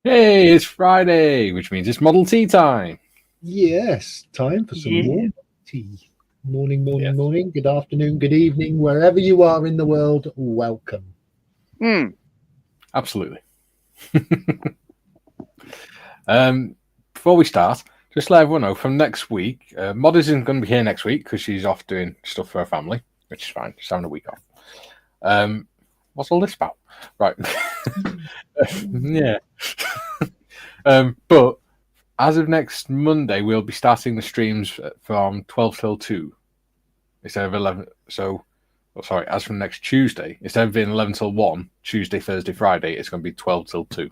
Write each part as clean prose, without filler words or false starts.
Hey, it's Friday, which means it's Model T time. Yes, time for some more tea. Morning, morning, Yes. morning. Good afternoon, good evening, wherever you are in the world. Welcome. Absolutely. Before we start, just let everyone know from next week, Mod isn't going to be here next week because she's off doing stuff for her family, which is fine. She's having a week off. What's all this about? Right. Yeah. But as of next Monday, we'll be starting the streams from 12 till 2 instead of 11. So, as from next Tuesday, instead of being 11 till 1, Tuesday, Thursday, Friday, it's going to be 12 till 2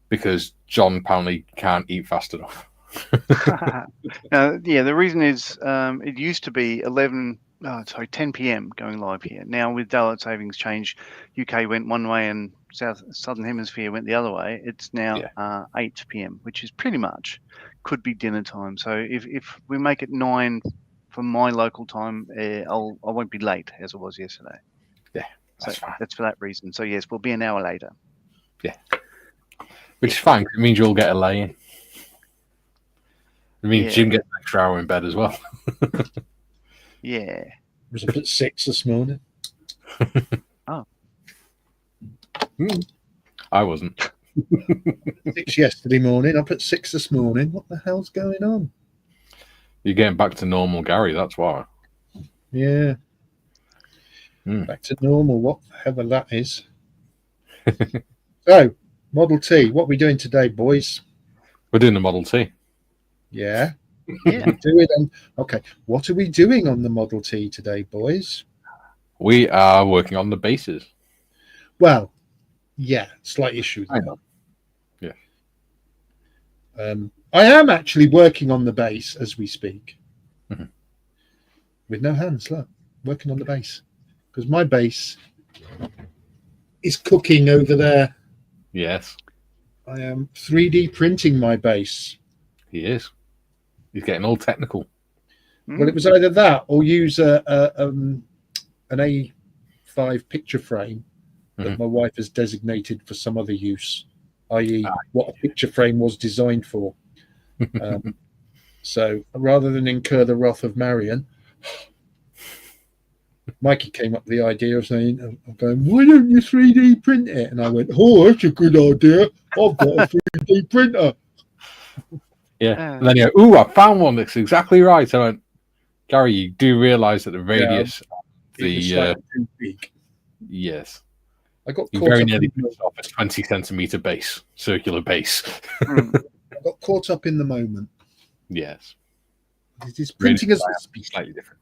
because John apparently can't eat fast enough. The reason is it used to be 10 p.m. going live here. Now with daylight savings change, UK went one way and Southern Hemisphere went the other way. It's now 8 p.m., which is pretty much could be dinner time. So if we make it 9 for my local time, I won't be late as I was yesterday. Yeah, that's fine. That's for that reason. So yes, we'll be an hour later. Yeah, which is fine. It means you'll get a lay-in. It means Jim gets an extra hour in bed as well. Yeah. I was up at 6 this morning. Oh. I wasn't. 6 yesterday morning, up at 6 this morning. What the hell's going on? You're getting back to normal, Gary, that's why. Yeah. Back to normal, whatever that is. So, Model T, what are we doing today, boys? We're doing the Model T. Yeah. Yeah. Okay. What are we doing on the Model T today, boys? We are working on the bases. Well, yeah, slight issue there. I know. Yeah. I am actually working on the base as we speak. Mm-hmm. With no hands, look. Working on the base. Because my base is cooking over there. Yes. I am 3D printing my base. He is. He's getting all technical. Well, it was either that or use an A5 picture frame that my wife has designated for some other use, i.e. what a picture frame was designed for. So rather than incur the wrath of Marion, Mikey came up with the idea of saying, why don't you 3D print it? And I went, oh, that's a good idea. I've got a 3D printer. Yeah. And then you go, ooh, I found one that's exactly right. I went, Gary, you do realise that the radius too big. Yes. I got you caught very up nearly put off a 20 centimetre base, circular base. I got caught up in the moment. Yes. It is printing as slightly different.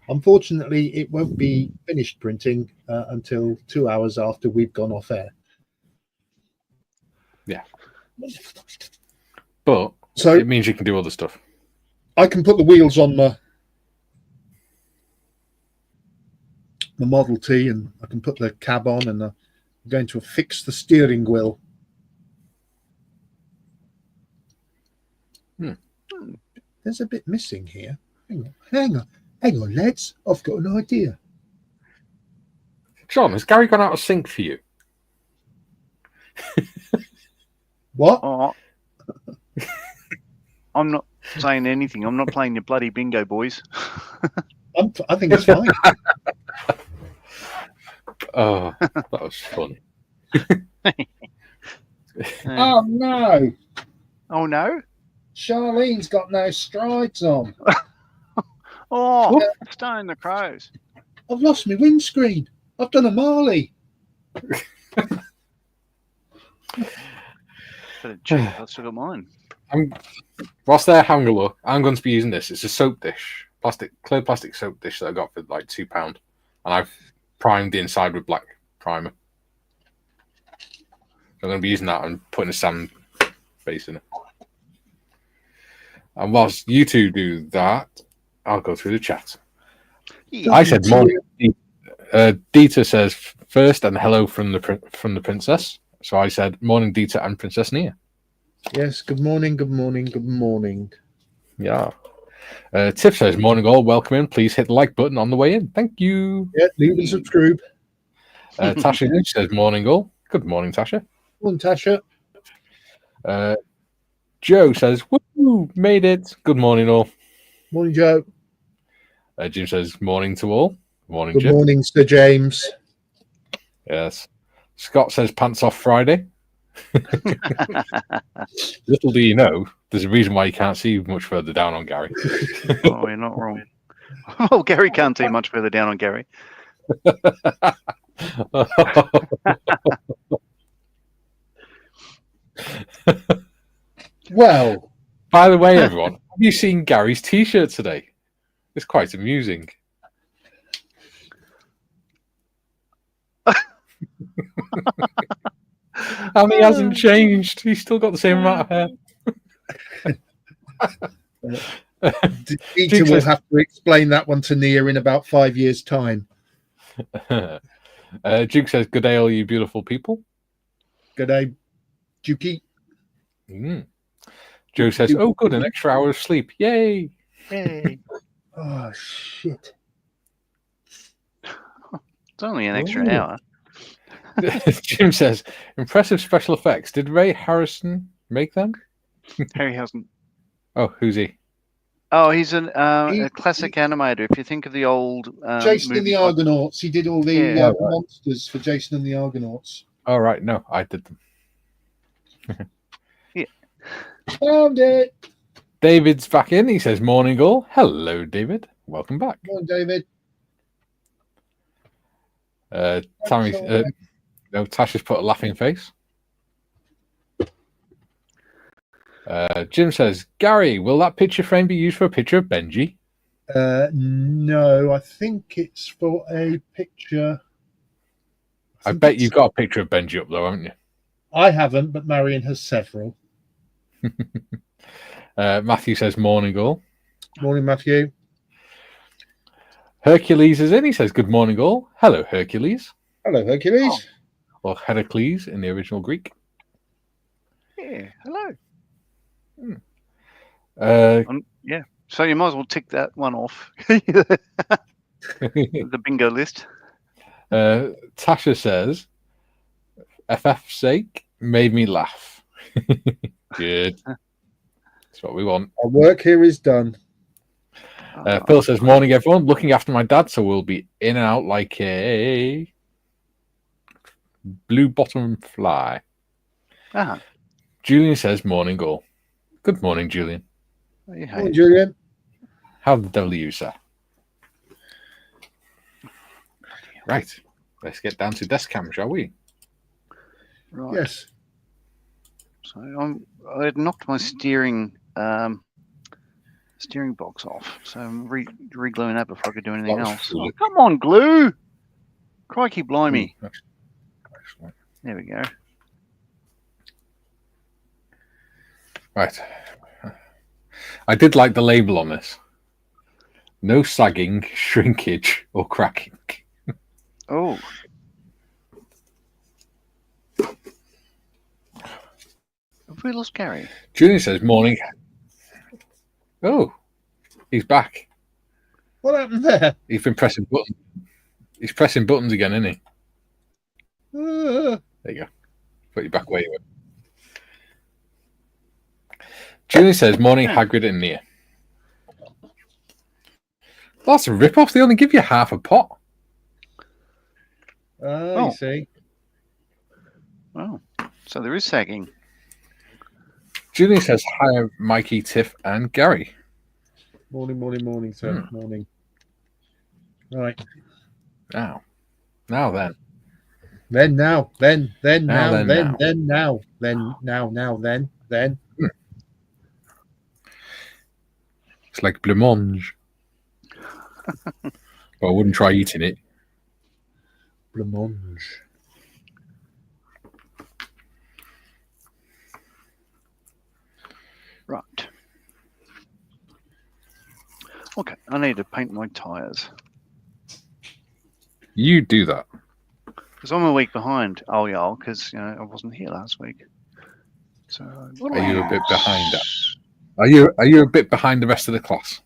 Unfortunately, it won't be finished printing until 2 hours after we've gone off air. Yeah. But so it means you can do other stuff. I can put the wheels on the Model T and I can put the cab on and I'm going to fix the steering wheel. There's a bit missing here. Hang on, lads. I've got an idea. John, has Gary gone out of sync for you? What? Oh, I'm not saying anything. I'm not playing your bloody bingo, boys. I think it's fine. Oh, that was funny. Oh, no. Oh, no? Charlene's got no strides on. Oh, starting the crows. I've lost my windscreen. I've done a Marley. I've still got mine. Whilst they're having a look, I'm going to be using this. It's a soap dish, clear plastic soap dish that I got for like £2, and I've primed the inside with black primer. So I'm going to be using that and putting a sand base in it. And whilst you two do that, I'll go through the chat. Yeah. I said morning. Dieter says first and hello from the princess. So I said morning, Dieter and Princess Nia. Yes, good morning, good morning, good morning. Yeah. Tiff says morning all, welcome in. Please hit the like button on the way in. Thank you. Yeah, leave and subscribe. Tasha says morning all. Good morning, Tasha. Morning, Tasha. Joe says, "Woo, made it. Good morning, all." Morning, Joe. Jim says, "Morning to all." Morning, Good Jim. morning, Sir James. Yes. Scott says, "Pants off Friday." Little do you know, there's a reason why you can't see much further down on Gary. Oh, you're not wrong. Oh, Gary can't see much further down on Gary. Well, By the way, everyone, have you seen Gary's T-shirt today? It's quite amusing. And he hasn't changed. He's still got the same amount of hair. the teacher will have to explain that one to Nia in about 5 years' time. Duke says, "Good day, all you beautiful people." Good day, Dukey. Joe says, "Oh, good, an extra hour of sleep. Yay." Yay. Oh, shit. It's only an extra hour. Jim says, "Impressive special effects. Did Ray Harrison make them?" Harry hasn't. Oh, who's he? Oh, he's a classic animator. If you think of the old Jason and the Argonauts, he did all the monsters for Jason and the Argonauts. Oh, right. No, I did them. Yeah. Found it. David's back in. He says, "Morning, all." Hello, David. Welcome back. Morning, David. Tasha's put a laughing face. Jim says, "Gary, will that picture frame be used for a picture of Benji?" No, I think it's for a picture. I bet you've got a picture of Benji up though, haven't you? I haven't, but Marion has several. Matthew says, "Morning, all." Morning, Matthew. Hercules is in. He says, "Good morning, all." Hello, Hercules. Hello, Hercules. Or Heracles in the original Greek. Yeah, hello. Yeah. So you might as well tick that one off. The bingo list. Tasha says, "FF's sake, made me laugh." Good. That's what we want. Our work here is done. Phil says, "Morning, everyone. Looking after my dad, so we'll be in and out like a blue bottom fly." Julian says, "Morning, all." Good morning, Julian. Morning, Julian. How the devil are you, sir? Right. Let's get down to desk cam, shall we? Right. Yes. So I had knocked my steering box off, so I'm re-gluing that before I could do anything else. Oh, come on, glue! Crikey, blimey! Excellent. There we go. Right. I did like the label on this. No sagging, shrinkage, or cracking. Oh. Have we lost Gary? Julian says, "Morning." Oh, he's back. What happened there? He's been pressing buttons. He's pressing buttons again, isn't he? There you go. Put you back where you were. Julian says, "Morning, Hagrid and Nia." That's a rip-off. They only give you half a pot. You see. Oh, so there is sagging. Julian says, "Hi, Mikey, Tiff, and Gary." Morning, sir. Morning. Right. Now then. Now. It's like blancmange. But I wouldn't try eating it. Blancmange. Right. Okay, I need to paint my tyres. You do that. Because I'm a week behind. Oh, yeah, because I wasn't here last week. So are you a bit behind that? Are you a bit behind the rest of the class?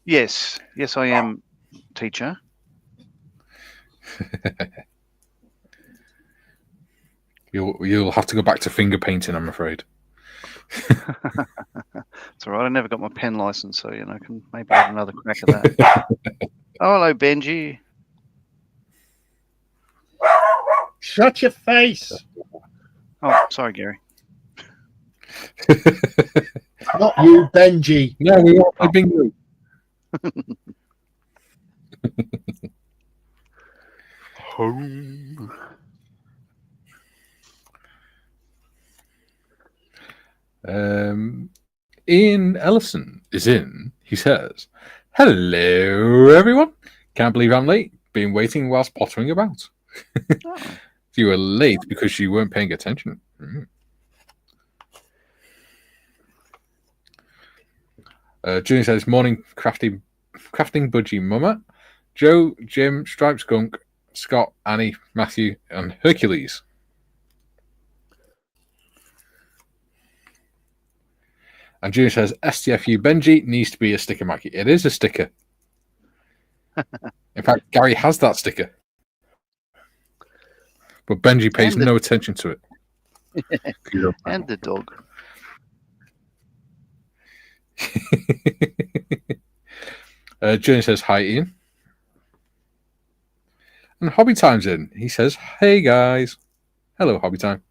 Yes, I am, teacher. You'll have to go back to finger painting, I'm afraid. It's all right. I never got my pen license, so I can maybe have another crack at that. Oh, hello, Benji. Shut your face. Oh, sorry, Gary. Not you, Benji. No, we want my bingo. Home. Ian Ellison is in. He says, "Hello, everyone. Can't believe I'm late. Been waiting whilst pottering about. Oh. You were late because you weren't paying attention." Julian says, "Morning, crafting budgie mama. Joe, Jim, Stripes Gunk, Scott, Annie, Matthew, and Hercules." And Julian says, "STFU Benji needs to be a sticker, Mikey." It is a sticker. In fact, Gary has that sticker. But Benji pays no attention to it. And the dog. Julian says, "Hi, Ian." And Hobby Time's in. He says, "Hey, guys." Hello, Hobby Time.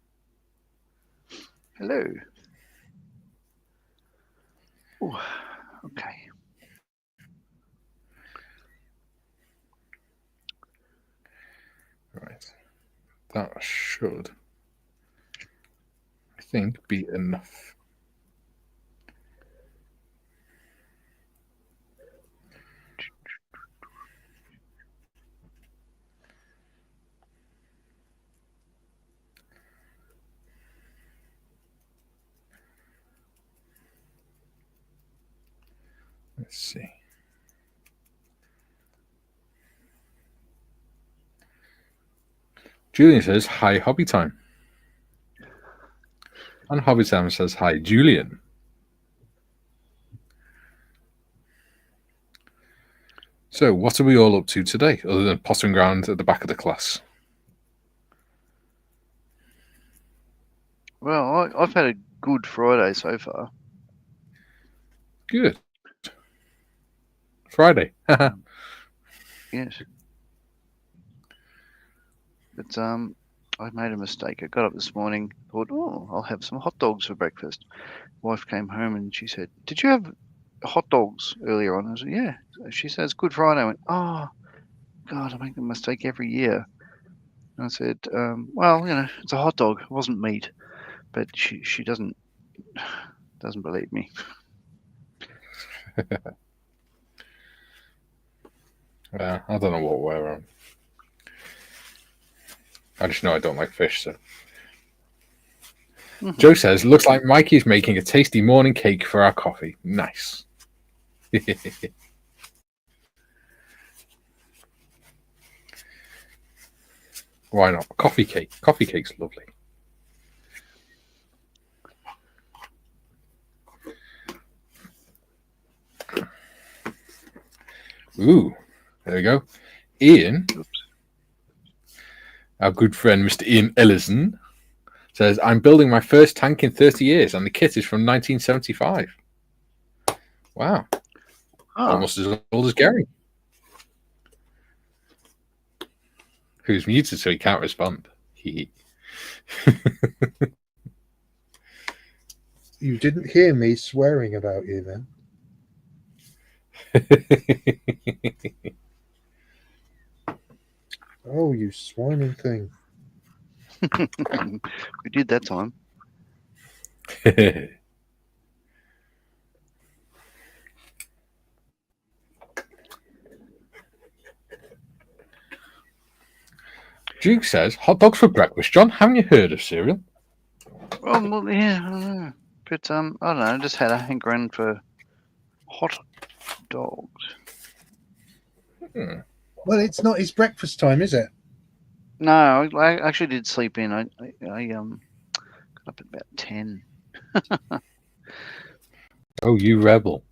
Hello. Ooh, okay. Right. That should, I think, be enough. Let's see. Julian says, "Hi, Hobby Time." And Hobby Time says, "Hi, Julian." So, what are we all up to today, other than pottering around at the back of the class? Well, I've had a good Friday so far. Good. Friday. Yes. But I made a mistake. I got up this morning, thought, oh, I'll have some hot dogs for breakfast. Wife came home and she said, "Did you have hot dogs earlier on?" I said, "Yeah." She says, "Good Friday." I went, "Oh, God, I make the mistake every year." And I said, "Well, it's a hot dog. It wasn't meat." But she doesn't believe me. I don't know what we're on. I just know I don't like fish, so. Mm-hmm. Joe says, "Looks like Mikey's making a tasty morning cake for our coffee." Nice. Why not? Coffee cake. Coffee cake's lovely. Ooh, there we go. Ian, our good friend Mr. Ian Ellison, says, "I'm building my first tank in 30 years, and the kit is from 1975. Wow. Oh. Almost as old as Gary. Who's muted so he can't respond. You didn't hear me swearing about you then? Oh, you swiney thing. We did that time. Duke says, "Hot dogs for breakfast, John. Haven't you heard of cereal?" Well, yeah, I don't know. But I don't know. I just had a hankering for hot dogs. Well, it's not his breakfast time, is it? No, I actually did sleep in. I got up at about 10. Oh, you rebel.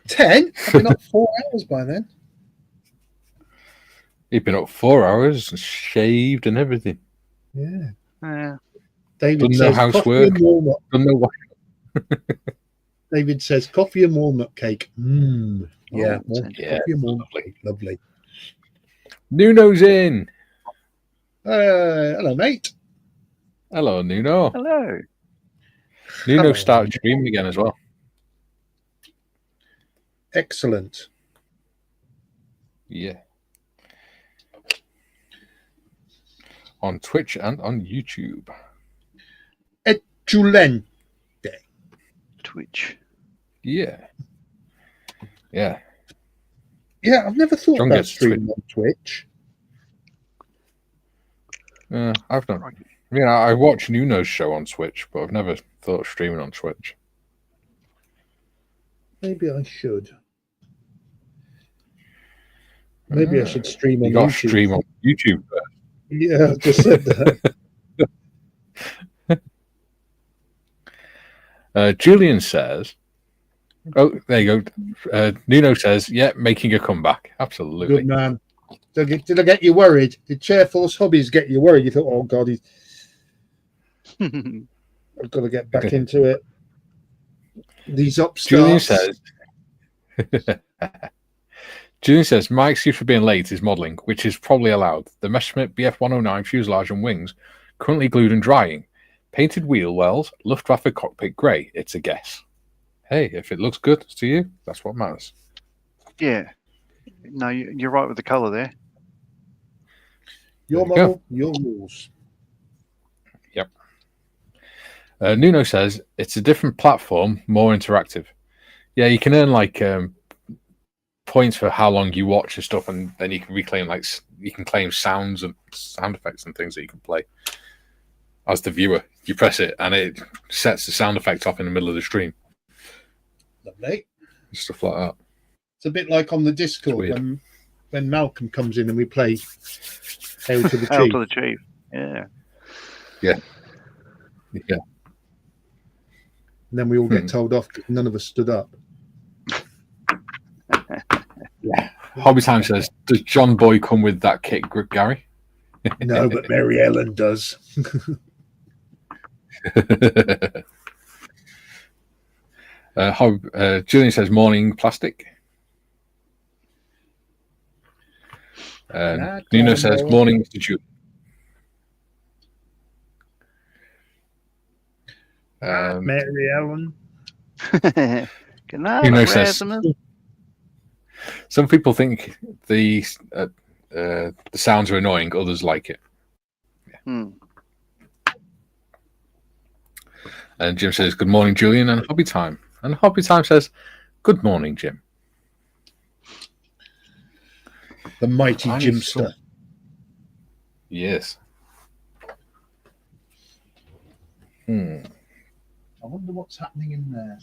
10? I've been up 4 hours by then. You've been up 4 hours and shaved and everything. Yeah. Yeah. David Done no says coffee housework. and walnut. Done no washing. David says coffee and walnut cake. Yeah, Oh, coffee and walnut lovely. cake. Lovely. Nuno's in. Hello, mate. Hello, Nuno. hello. Nuno Hello. started streaming again as well. Excellent. Yeah. On Twitch and on YouTube. Julen. Twitch. Yeah. Yeah. Yeah, I've never thought John about gets streaming on Twitch. I've done. I watch Nuno's show on Twitch, but I've never thought of streaming on Twitch. Maybe I should. Maybe I should stream on You got to YouTube. stream on YouTube first. Yeah, I just said that. Julian says, "Oh, there you go." Nuno says, "Yeah, making a comeback. Absolutely, Good man. Did I get you worried? Did Chairforce Hobbies get you worried? You thought, oh God, I've got to get back into it. These upstarts. Julian says, "My excuse for being late is modelling, which is probably allowed. The Messerschmitt BF-109 fuselage and wings currently glued and drying. Painted wheel wells, Luftwaffe cockpit grey. It's a guess. Hey, if it looks good to you, that's what matters." Yeah. No, you're right with the colour there. Your model, your rules. Yep. Nuno says, "It's a different platform, more interactive. Yeah, you can earn points for how long you watch and stuff, and then you can reclaim you can claim sounds and sound effects and things that you can play as the viewer. You press it and it sets the sound effect off in the middle of the stream. Lovely. Stuff like that. It's a bit like on the Discord when Malcolm comes in and we play Hail to the Chief. Hail to the Chief. Yeah. Yeah. Yeah. And then we all get told off because none of us stood up. Yeah. Hobby Time says, "Does John Boy come with that kit, Gary?" No, but Mary Ellen does. Julian says, "Morning plastic." Nuno says, "Morning, Mr. Julian." Mary Ellen. Good night, Nuno says, Rasmus. "Some people think the sounds are annoying, others like it." Yeah. And Jim says, "Good morning, Julian and Hobby Time." And Hobby Time says, "Good morning, Jim." The mighty Jimster. Yes. I wonder what's happening in there.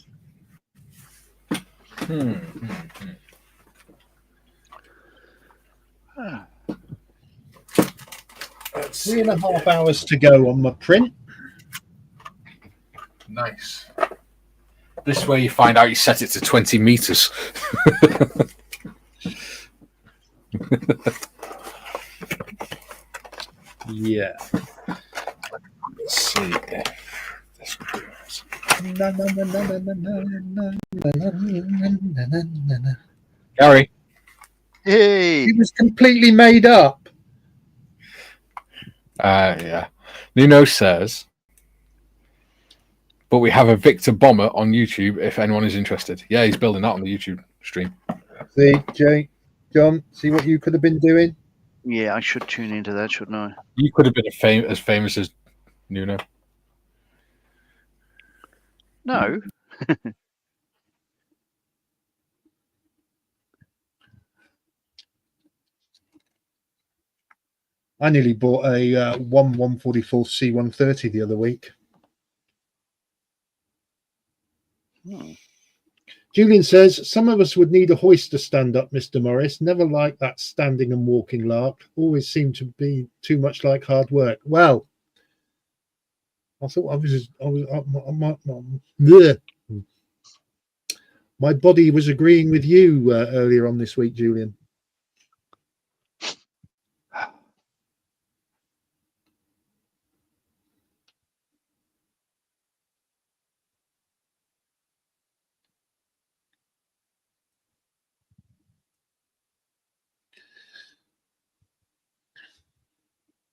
That's 3.5 hours to go on my print. Nice. This is where you find out you set it to 20 meters. Yeah. Let's see. Gary. Hey. It was completely made up. Yeah. Nuno says, "But we have a Victor bomber on YouTube if anyone is interested." Yeah, he's building that on the YouTube stream. See, Jay, John, see what you could have been doing? Yeah, I should tune into that, shouldn't I? You could have been as famous as Nuno. No. I nearly bought a 144 C-130 the other week. Julian says, "Some of us would need a hoist to stand up, Mr. Morris. Never like that standing and walking lark. Always seemed to be too much like hard work." Well, I thought my body was agreeing with you earlier on this week, Julian.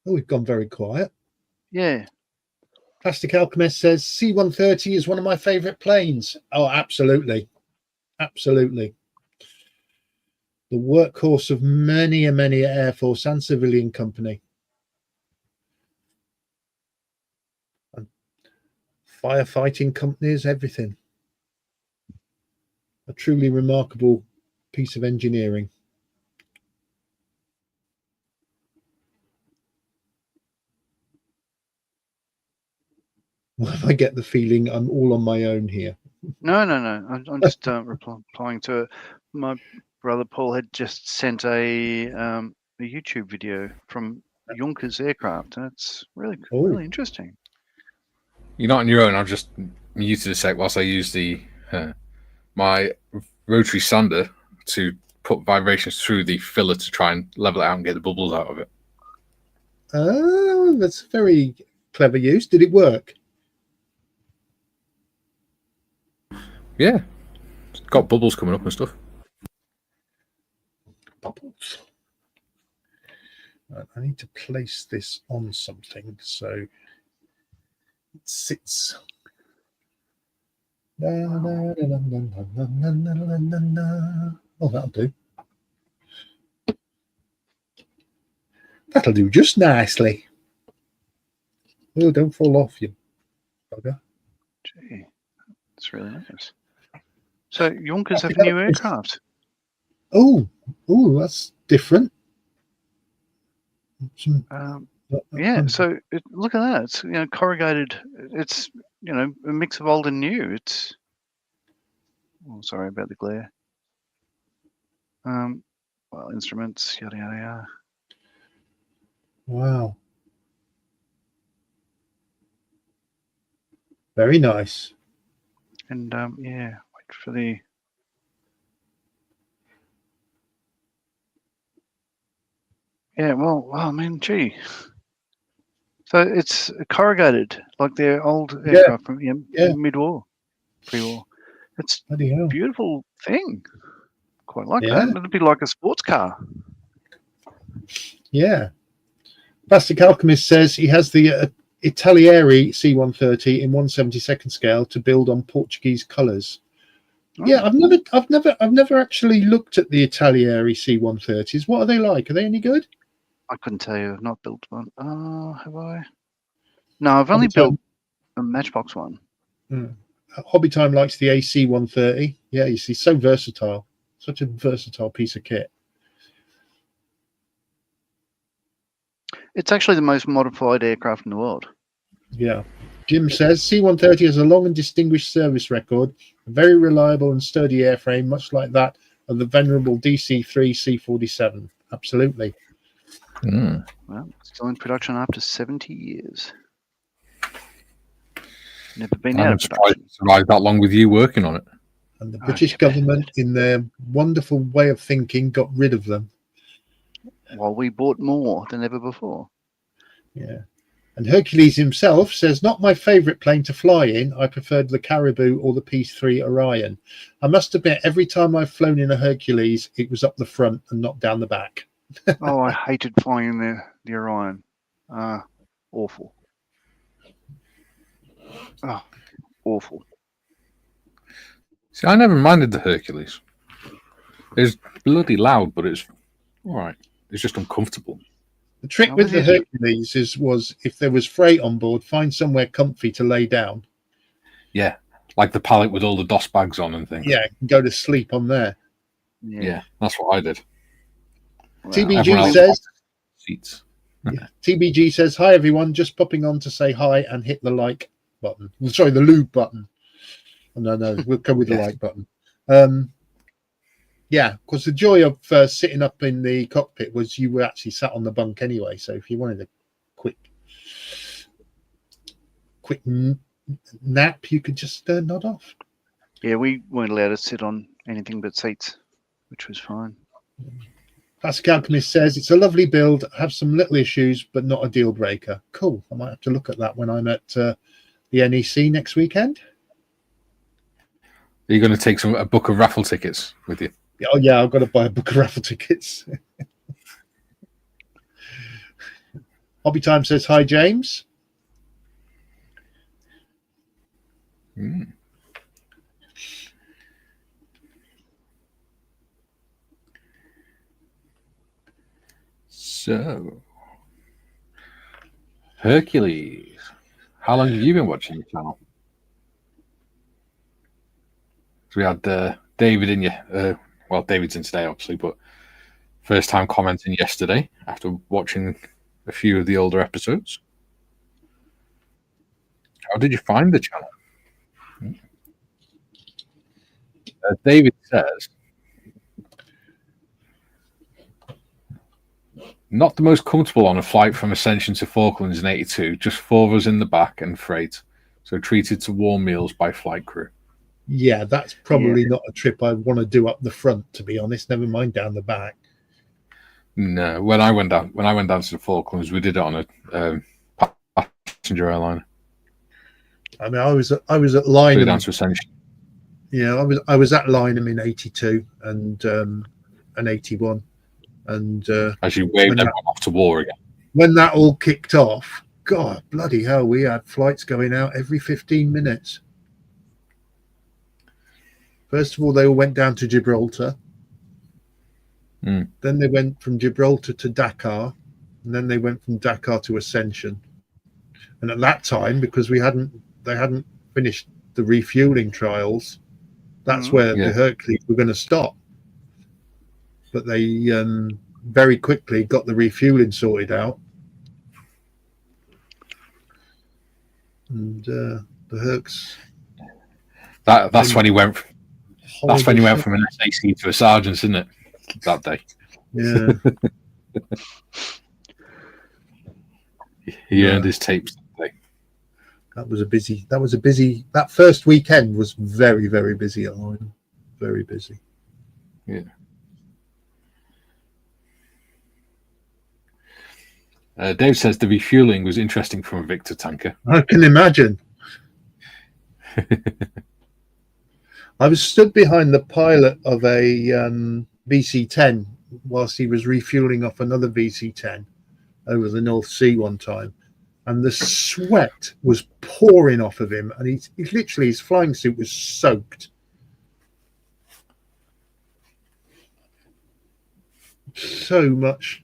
Oh, we've gone very quiet. Yeah. Plastic Alchemist says C-130 is one of my favourite planes. Oh, absolutely. Absolutely. The workhorse of many Air Force and civilian company. And firefighting companies, everything. A truly remarkable piece of engineering. Well, I get the feeling I'm all on my own here. No. I'm just replying to it. My brother Paul had just sent a YouTube video from Junkers aircraft, and it's really interesting. You're not on your own. I'm just muted a sec whilst I use the my rotary sander to put vibrations through the filler to try and level it out and get the bubbles out of it. Oh, that's very clever use. Did it work? Yeah. It's got bubbles coming up and stuff. Bubbles. Right, I need to place this on something so it sits. Oh, that'll do. That'll do just nicely. Oh, don't fall off, you bugger. Gee, that's really nice. So Junkers have new aircraft. Oh, that's different. Yeah, so look at that. It's corrugated. It's a mix of old and new. It's sorry about the glare. Well, instruments, yada yada yada. Wow. Very nice. And yeah, wait for the. Yeah, well, I mean, gee. So it's corrugated, like their old aircraft from mid-war, pre-war. It's a beautiful thing. Quite like that. It'd be like a sports car. Yeah. Plastic Alchemist says he has the Italieri C-130 in 1/72nd scale to build on Portuguese colours. Oh. Yeah, I've never actually looked at the Italieri C-130s. What are they like? Are they any good? I couldn't tell you. I've not built one. Have I? No, I've only built a Matchbox one. Hobby Time likes the AC-130. Yeah, you see, so versatile. Such a versatile piece of kit. It's actually the most modified aircraft in the world. Yeah. Jim says C-130 has a long and distinguished service record, a very reliable and sturdy airframe, much like that of the venerable DC-3 C-47. Absolutely. Well, still in production after 70 years. Never been out of production. Survived that long with you working on it. And the British government, in their wonderful way of thinking, got rid of them. While we bought more than ever before. Yeah. And Hercules himself says, not my favourite plane to fly in. I preferred the Caribou or the P-3 Orion. I must admit, every time I've flown in a Hercules, it was up the front and not down the back. Oh, I hated flying the Orion. Awful. Oh, awful. See, I never minded the Hercules. It's bloody loud, but it's all right. It's just uncomfortable. The trick with the Hercules was if there was freight on board, find somewhere comfy to lay down. Yeah, like the pallet with all the DOS bags on and things. Yeah, go to sleep on there. Yeah, that's what I did. TBG says seats. TBG says, hi everyone, just popping on to say hi and hit the like button. Sorry, the lube button. No, we'll go with the like button. Yeah, because the joy of sitting up in the cockpit was you were actually sat on the bunk anyway. So if you wanted a quick nap, you could just nod off. Yeah, we weren't allowed to sit on anything but seats, which was fine. Plastic Alchemist says it's a lovely build, have some little issues, but not a deal breaker. Cool. I might have to look at that when I'm at the NEC next weekend. Are you going to take a book of raffle tickets with you? Oh yeah, I've got to buy a book of raffle tickets. Hobby Time says hi, James. So, Hercules, how long have you been watching the channel? So we had David in you. Well, David's in today, obviously, but first time commenting yesterday after watching a few of the older episodes. How did you find the channel? David says, not the most comfortable on a flight from Ascension to Falklands in 82, just 4 of us in the back and freight, so treated to warm meals by flight crew. Yeah, that's probably not a trip I want to do up the front, to be honest. Never mind down the back. No, when I went down to the Falklands, we did it on a passenger airline. I mean, I was at Lynham. Down to Ascension. Yeah, I was at Lynham in 82 and 81, and as you waved everyone off to war again. When that all kicked off, God, bloody hell, we had flights going out every 15 minutes. First of all, they all went down to Gibraltar. Then they went from Gibraltar to Dakar, and then they went from Dakar to Ascension. And at that time, because they hadn't finished the refueling trials, that's where the Hercules were going to stop. But they very quickly got the refueling sorted out, and the Hercs. That's when he went. That's when you went from an SAC to a sergeant, isn't it? That day. Yeah. He earned his tapes that day. That first weekend was very, very busy at Lynham. Very busy. Yeah. Dave says the refueling was interesting from a Victor tanker. I can imagine. I was stood behind the pilot of a VC-10 whilst he was refueling off another VC-10 over the North Sea one time, and the sweat was pouring off of him, and he literally, his flying suit was soaked. So much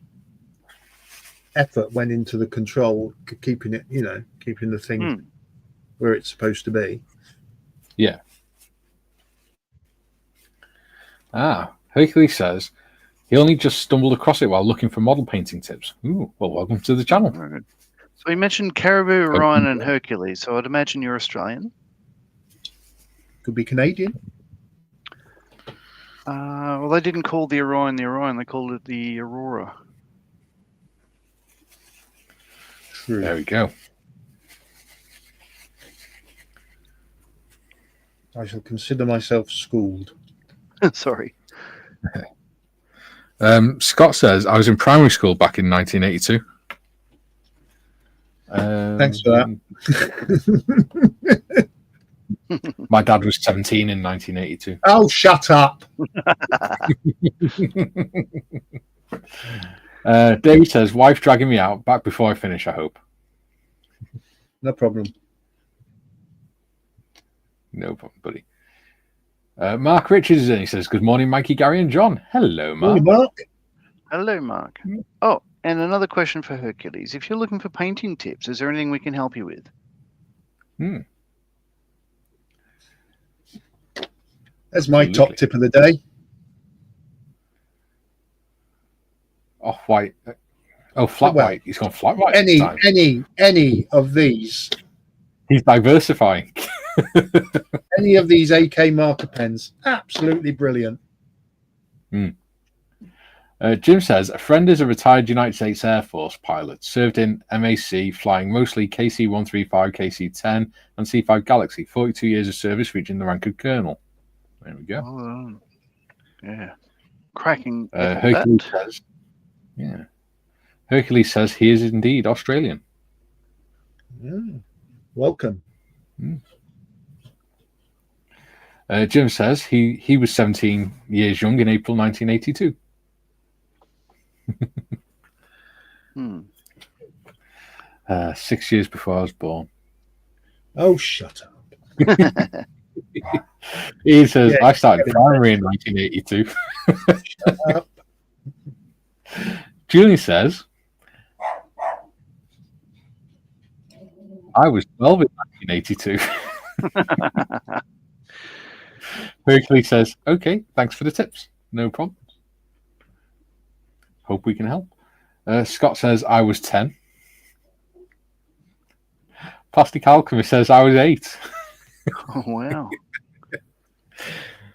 effort went into the control, keeping it, keeping the thing where it's supposed to be. Yeah. Hercules says he only just stumbled across it while looking for model painting tips. Ooh, well, welcome to the channel. So you mentioned Caribou, Orion, and Hercules. So I'd imagine you're Australian. Could be Canadian. Well, they didn't call the Orion. They called it the Aurora. True. There we go. I shall consider myself schooled. Sorry. Scott says, I was in primary school back in 1982. Thanks for that. My dad was 17 in 1982. Oh, shut up. David says, wife dragging me out. Back before I finish, I hope. No problem. No problem, buddy. Mark Richards is in. He says, good morning, Mikey, Gary, and John. Hello, Mark. Morning, Mark. Hello, Mark. Oh, and another question for Hercules. If you're looking for painting tips, is there anything we can help you with? That's my top tip of the day. Off-white. Oh, flat white. He's gone flat white. Any of these. He's diversifying. Any of these AK marker pens. Absolutely brilliant. Jim says, a friend is a retired United States Air Force pilot, served in MAC, flying mostly KC-135, KC-10, and C-5 Galaxy. 42 years of service, reaching the rank of colonel. There we go. Oh, yeah. Cracking. Hercules says, Hercules says he is indeed Australian. Welcome. Jim says he was 17 years young in April 1982. 6 years before I was born. Oh, shut up. He says, Yeah, I started primary in 1982. shut up. Julie says, I was 12 in 1982. Hercules says, okay, thanks for the tips. No problem. Hope we can help. Scott says, I was 10. Plastic Alchemist says, I was 8. Oh, wow.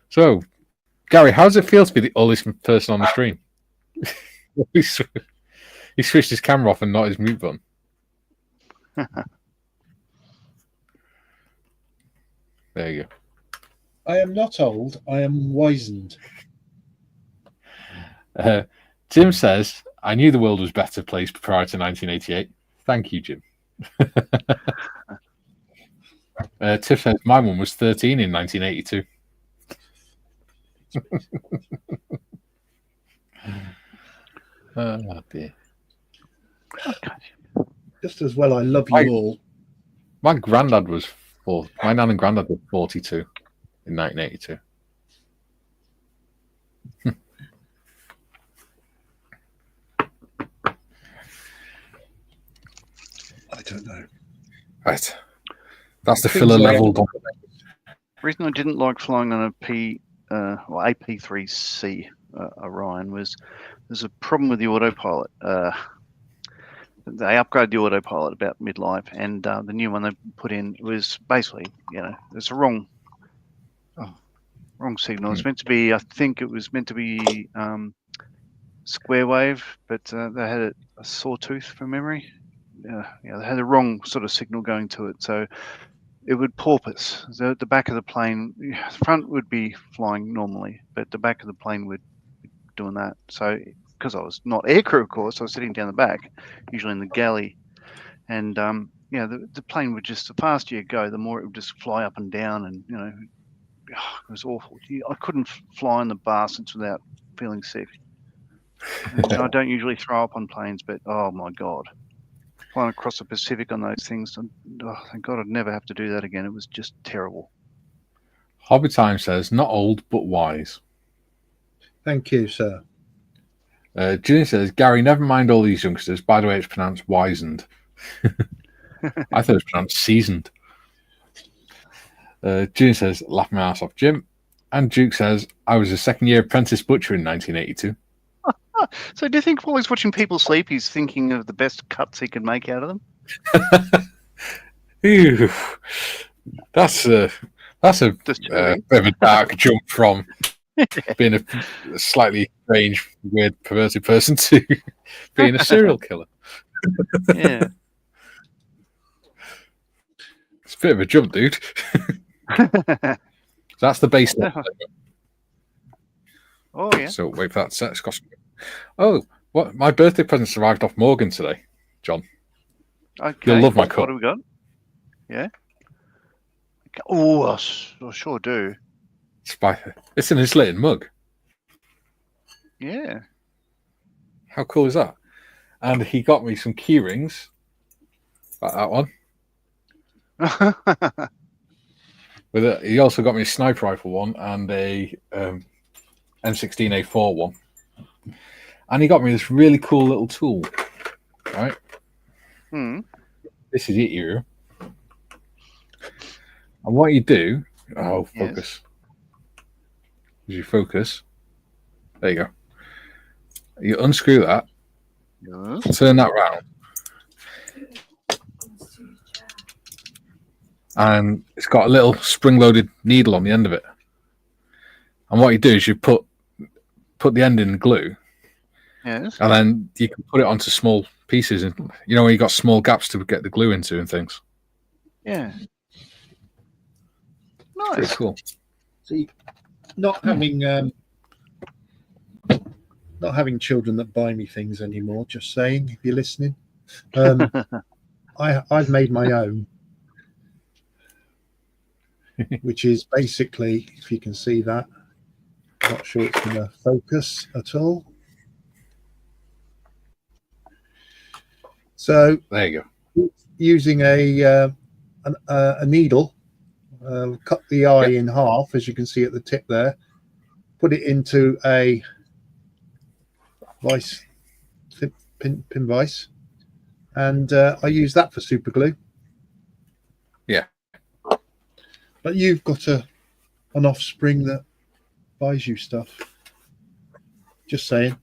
So, Gary, how does it feel to be the oldest person on the stream? He switched his camera off and not his mute button. There you go. I am not old. I am wizened. Jim says, I knew the world was better placed prior to 1988. Thank you, Jim. Tiff says, my one was 13 in 1982. Oh, dear. Okay. Just as well I love you all. My granddad was my nan and granddad were 42 in 1982. I don't know. Right. That's the filler level. The reason I didn't like flying on a AP3C Orion was there's a problem with the autopilot. They upgraded the autopilot about midlife, and the new one they put in was basically, it's a wrong signal. It's meant to be, I think it was meant to be square wave, but they had a sawtooth from memory. They had the wrong sort of signal going to it, so it would porpoise. The back of the plane, the front would be flying normally, but the back of the plane would be doing that. So, because I was not aircrew, of course, I was sitting down the back, usually in the galley, and the plane would just, the faster you go, the more it would just fly up and down, and it was awful. I couldn't fly in the bastards without feeling sick. I don't usually throw up on planes, but oh my god, flying across the Pacific on those things, thank God I'd never have to do that again. It was just terrible. Hobby Time says, not old, but wise. Thank you, sir. Julian says, Gary, never mind all these youngsters. By the way, it's pronounced wizened. I thought it was pronounced seasoned. Julian says, laugh my ass off, Jim. And Duke says, I was a second-year apprentice butcher in 1982. So do you think while he's watching people sleep, he's thinking of the best cuts he can make out of them? Ew. That's a bit of a dark jump from being a slightly strange, weird, perverted person to being a serial killer. Yeah. It's a bit of a jump, dude. That's the base level. Oh, yeah. So wait for that set. Oh, what? My birthday present arrived off Morgan today, John. Okay. You'll love my cup. What have we got? Yeah. Okay. Oh, I sure do. It's an insulated mug. Yeah. How cool is that? And he got me some key rings. Like that one. He also got me a sniper rifle one and a M16A4 one. And he got me this really cool little tool. Right? This is it here. And what you do, focus. As you focus, there you go. You unscrew that, turn that round, and it's got a little spring-loaded needle on the end of it. And what you do is you put the end in glue, and then you can put it onto small pieces, and when you got small gaps to get the glue into and things. Yeah. Nice. Pretty cool. See, not having children that buy me things anymore. Just saying, if you're listening, I've made my own, which is basically, if you can see that, not sure it's going to focus at all. So there you go. using a needle, cut the eye in half, as you can see at the tip there, put it into a vice, pin vise, and I use that for super glue. Yeah. But you've got an offspring that buys you stuff. Just saying.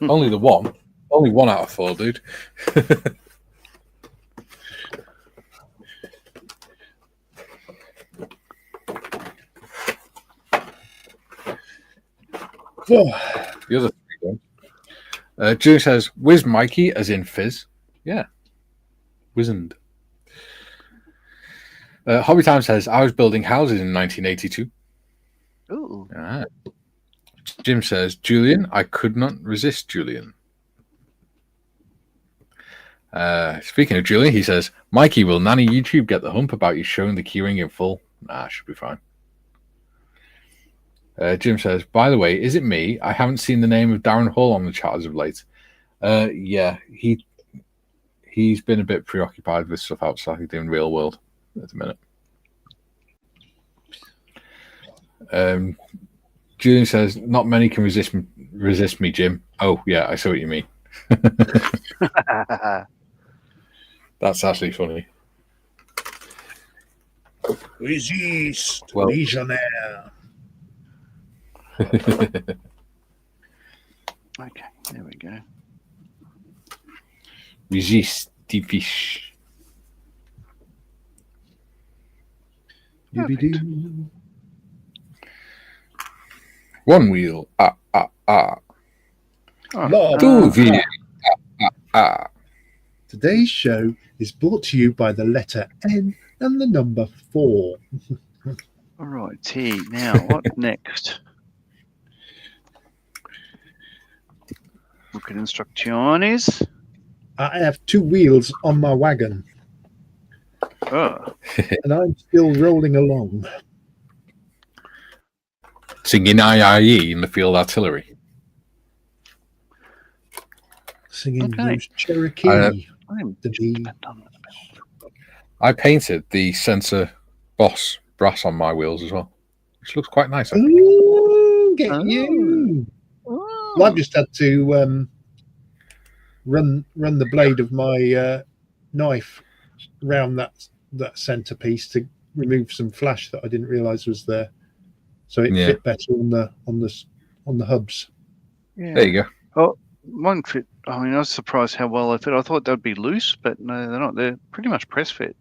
Only the one. Only 1 out of 4, dude. The other 3 don't. June says, "Whiz Mikey," as in Fizz. Yeah. Wizened. Hobby Time says, "I was building houses in 1982. Ooh. Ah. Jim says, "Julian, I could not resist Julian." Speaking of Julian, he says, "Mikey, will Nanny YouTube get the hump about you showing the keyring in full?" Nah, should be fine. Jim says, "By the way, is it me? I haven't seen the name of Darren Hall on the chat as of late." Yeah, he's been a bit preoccupied with stuff outside doing real world at the minute. Julian says, "Not many can resist me, Jim." Oh, yeah, I see what you mean. That's actually funny. Resist, Well, Legionnaire. Okay, there we go. Resist the fish. One wheel. Oh, 2 wheel. Today's show is brought to you by the letter N and the number 4. all right, T. Now, what next? Look at instructions. I have 2 wheels on my wagon, Oh, and I'm still rolling along. Singing IIE in the field artillery. Singing Okay. Blues Cherokee. I'm The bee. I painted the sensor boss brass on my wheels as well, which looks quite nice. Ooh, get Oh. you. Oh. Well, I've just had to run the blade of my knife round that centerpiece to remove some flash that I didn't realize was there, so it fit better on the hubs. Yeah. There you go. Oh, one fit. I mean, I was surprised how well they fit. I thought they'd be loose, but no, they're not. They're pretty much press fit.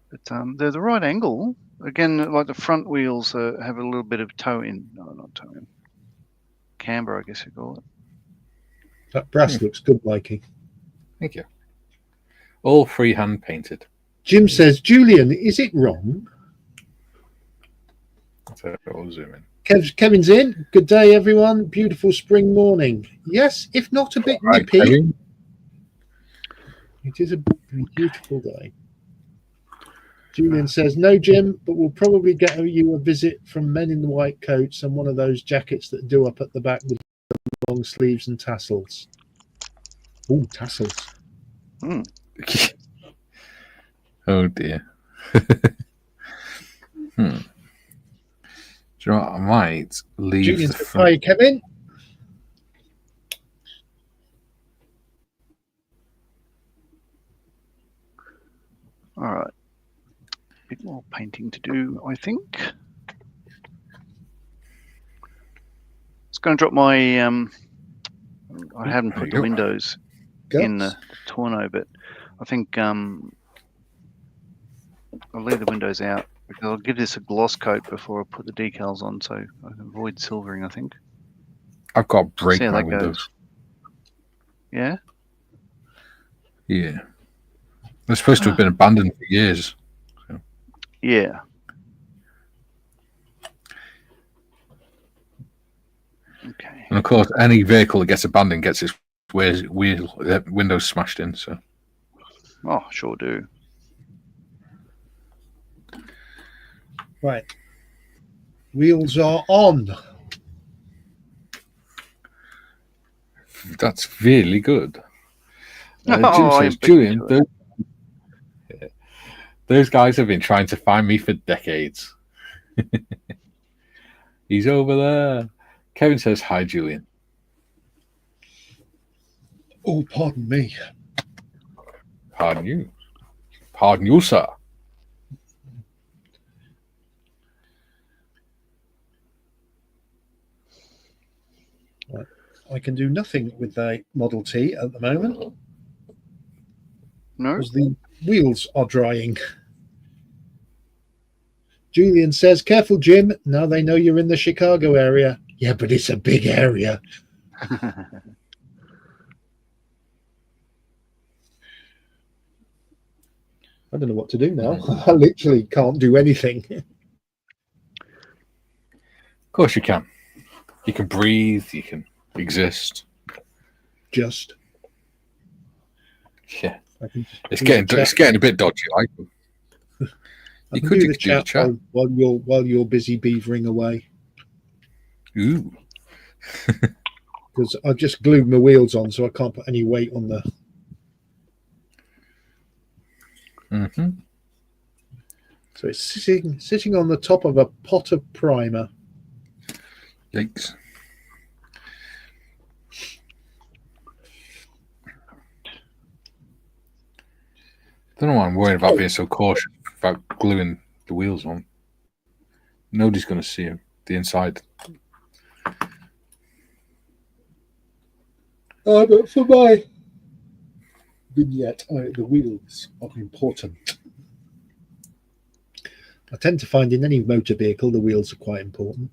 But they're the right angle. Again, like the front wheels have a little bit of toe in. No, not toe in. Camber, I guess you call it. That brass looks good, Mikey. Thank you. All freehand painted. Jim says, "Julian, is it wrong?" So I'll zoom in. Kevin's in. Good day, everyone. Beautiful spring morning. Yes, if not a bit nippy. Kevin. It is a beautiful day. Julian says, "No, Jim, but we'll probably get you a visit from men in the white coats and one of those jackets that do up at the back with long sleeves and tassels." Oh, tassels. Mm. Oh dear. Do you know what? I might leave Julian the says, front. "Hi, Kevin." All right. A bit more painting to do, I think. It's going to drop my. I haven't There put you the go. windows in the tonneau, but I think I'll leave the windows out because I'll give this a gloss coat before I put the decals on, so I can avoid silvering, I think. I've got to break See how my that windows. goes. Yeah? Yeah. They're supposed to have been abandoned for years. So. Yeah. Okay. And of course, any vehicle that gets abandoned gets its windows smashed in. So. Oh, sure do. Right. Wheels are on. That's really good. Jim I says, beat you Julian, to it. those guys have been trying to find me for decades. He's over there. Kevin says, hi, Julian. Oh, pardon me. Pardon you. Pardon you, sir. I can do nothing with the Model T at the moment. No. Because the wheels are drying. Julian says, careful, Jim. Now they know you're in the Chicago area. Yeah, but it's a big area. I don't know what to do now. I literally can't do anything. Of course you can. You can breathe. You can exist. Just. Yeah. It's getting a bit dodgy, like. You could do the chat while you're busy beavering away. Ooh. Because I've just glued my wheels on, so I can't put any weight on the. Mm-hmm. So it's sitting on the top of a pot of primer. Yikes. Don't know why I'm worried about being so cautious about gluing the wheels on. Nobody's going to see them, the inside. But for my vignette, the wheels are important. I tend to find in any motor vehicle, the wheels are quite important.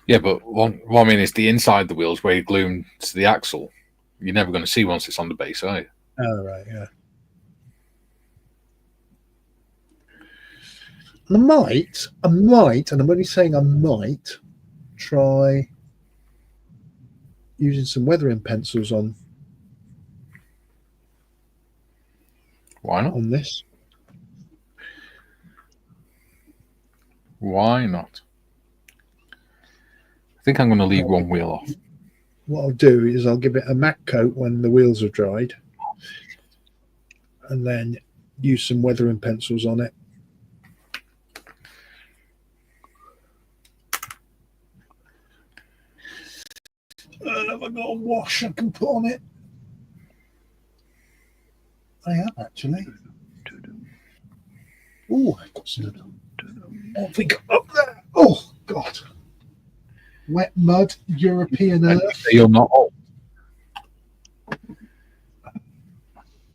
Yeah, but what I mean is the inside the wheels where you glue them to the axle. You're never going to see once it's on the base, are you? Oh, right, yeah. I might, and I'm only saying I might try using some weathering pencils on. Why not? On this. Why not? I think I'm going to leave one wheel off. What I'll do is I'll give it a matte coat when the wheels are dried, and then use some weathering pencils on it. Have I got a wash I can put on it? I have actually. Oh, I've got some. What have we got up there? Oh, God. Wet mud, European earth. You're not old.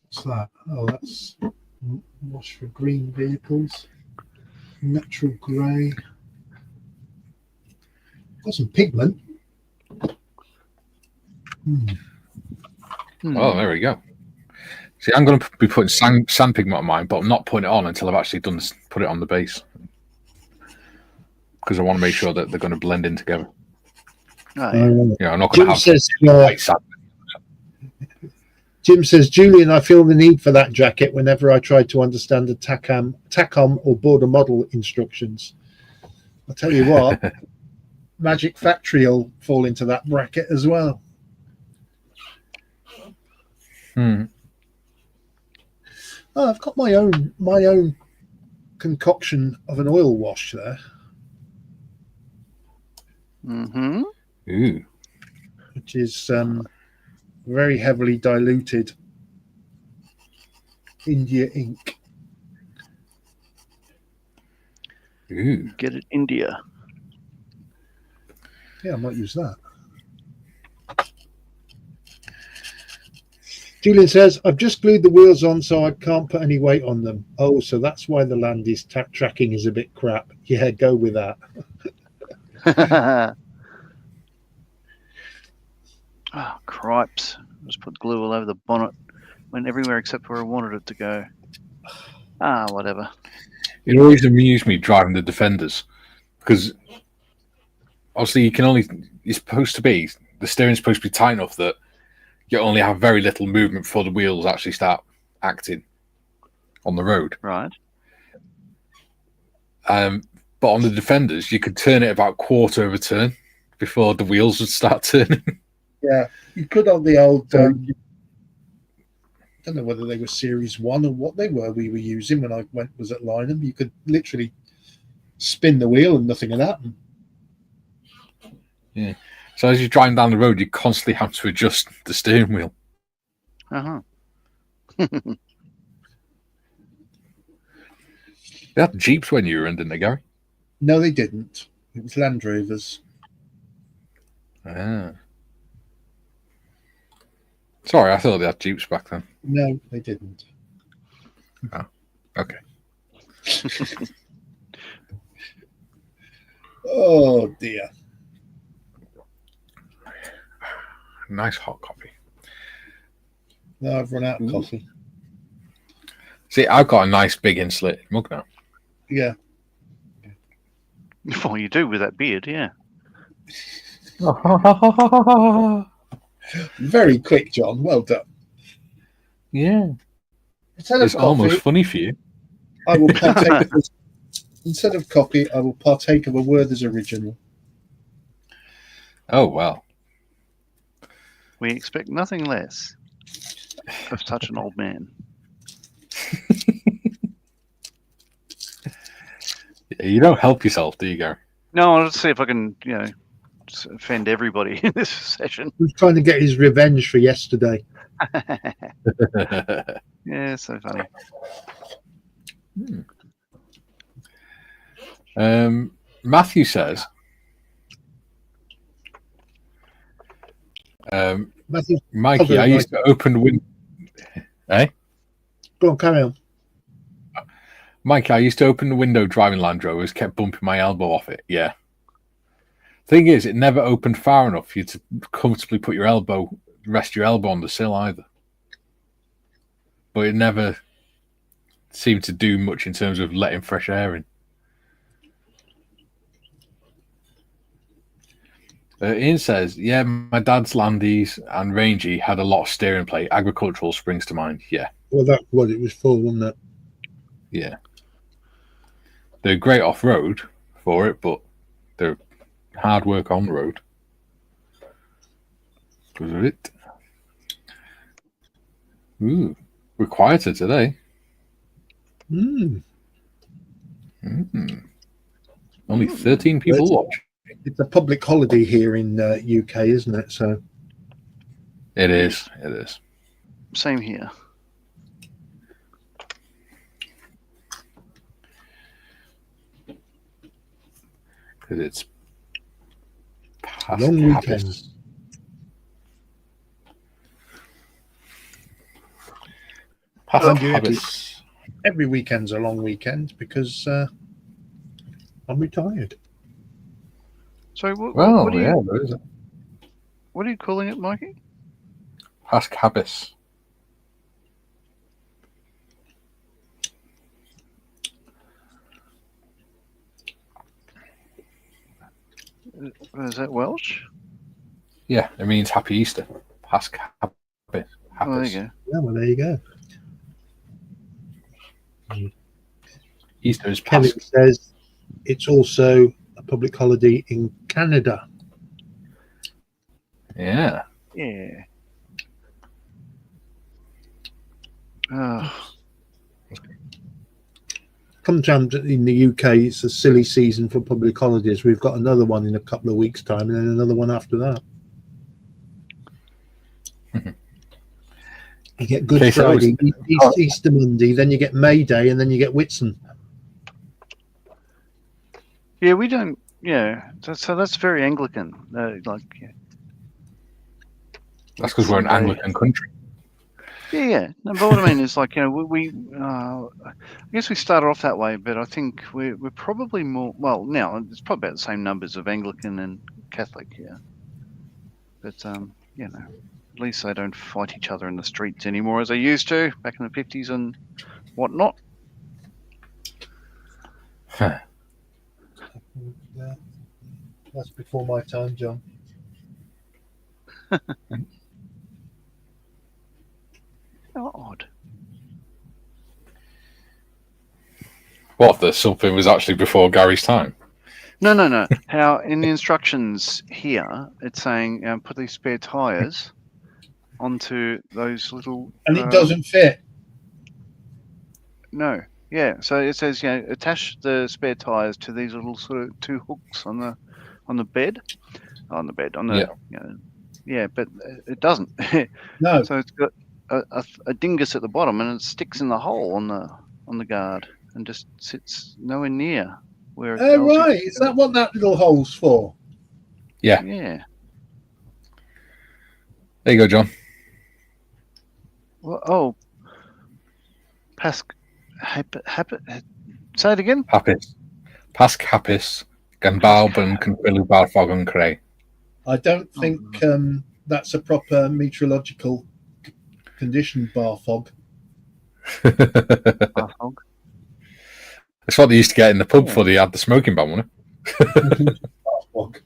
What's that? Oh, that's wash for green vehicles. Natural grey. Got some pigment. Oh, there we go. See, I'm going to be putting sand pigment on mine, but I'm not putting it on until I've actually put it on the base. Because I want to make sure that they're going to blend in together. Oh, yeah. I'm not going to have white sand. Jim says, Julian, I feel the need for that jacket whenever I try to understand the TACOM or border model instructions. I'll tell you what, Magic Factory will fall into that bracket as well. Oh, I've got my own concoction of an oil wash there. Mm-hmm. Ooh. Which is very heavily diluted India ink. Ooh. Get it, India. Yeah, I might use that. Julian says, I've just glued the wheels on so I can't put any weight on them. Oh, so that's why the land is tracking is a bit crap. Yeah, go with that. Oh, cripes. Just put glue all over the bonnet. Went everywhere except where I wanted it to go. Ah, whatever. It always amused me driving the Defenders because obviously you're supposed to be, the steering's supposed to be tight enough that you only have very little movement before the wheels actually start acting on the road. Right. But on the Defenders, you could turn it about quarter of a turn before the wheels would start turning. Yeah, you could on the old. I don't know whether they were Series 1 or what they were. We were using when I was at Lynham. You could literally spin the wheel and nothing would happen. Yeah. So as you're driving down the road, you constantly have to adjust the steering wheel. Uh-huh. They had Jeeps when you were in, didn't they, Gary? No, they didn't. It was Land Rovers. Ah. Sorry, I thought they had Jeeps back then. No, they didn't. Oh, okay. Oh dear. Nice hot coffee. No, I've run out of coffee. See, I've got a nice big insulated mug now. Yeah. Well, you do with that beard, yeah. Very quick, John. Well done. Yeah. Instead It's of coffee, almost funny for you. I will partake of instead of coffee, I will partake of a Werther's original. Oh, well. We expect nothing less of such an old man. You don't help yourself, do you, Gary? No, I'll see if I can, just offend everybody in this session. He's trying to get his revenge for yesterday. Yeah, so funny. Matthew says, Matthew, Mikey, I used to open the window. Eh? Go on, carry on. Mikey, I used to open the window driving Land Rovers, kept bumping my elbow off it. Yeah. Thing is, it never opened far enough for you to comfortably put rest your elbow on the sill either. But it never seemed to do much in terms of letting fresh air in. Ian says, yeah, my dad's Landies and Rangy had a lot of steering play. Agricultural springs to mind. Yeah. Well, that's what it was for, wasn't it? Yeah. They're great off-road for it, but they're hard work on the road. Because of it. Ooh. We're quieter today. Only 13 people watch. It's a public holiday here in UK, isn't it? So It is. It is. Same here. Because it's past long habits. weekends. Past habits. Every weekend's a long weekend because I'm retired. So what are you calling it, Mikey? Past habits. Is that Welsh? Yeah, it means Happy Easter. Past habit. Oh, there you go. Yeah, well, there you go. Easter is Kelly past. says it's also a public holiday in Canada. Yeah. Yeah. Oh, Sometimes in the UK, it's a silly season for public holidays. We've got another one in a couple of weeks' time, and then another one after that. You get Good Friday, Easter Monday, then you get May Day, and then you get Whitsun. yeah, we don't. Yeah, so that's very Anglican. Yeah. That's because we're an Anglican country. Yeah. No, but what I mean is like, I guess we started off that way, but I think we're probably more. Well, now it's probably about the same numbers of Anglican and Catholic here. But at least they don't fight each other in the streets anymore as they used to back in the 50s and whatnot. Yeah. That's before my time, John. How odd. What, that something was actually before Gary's time? No. How in the instructions here it's saying put these spare tires onto those little. And it doesn't fit. No. Yeah. So it says attach the spare tires to these little sort of two hooks on the bed, on the yeah, but it doesn't. No. So it's got a dingus at the bottom, and it sticks in the hole on the guard, and just sits nowhere near where it Oh, tells right. you. Is that what that little hole's for? Yeah. Yeah. There you go, John. Well, say it again. Hapus. Pasc hapus gan bawb yn cynhwyl barfog yn creu. I don't think that's a proper meteorological condition, bar fog. Barfog. That's what they used to get in the pub before they had the smoking ban, wasn't it? Bar fog.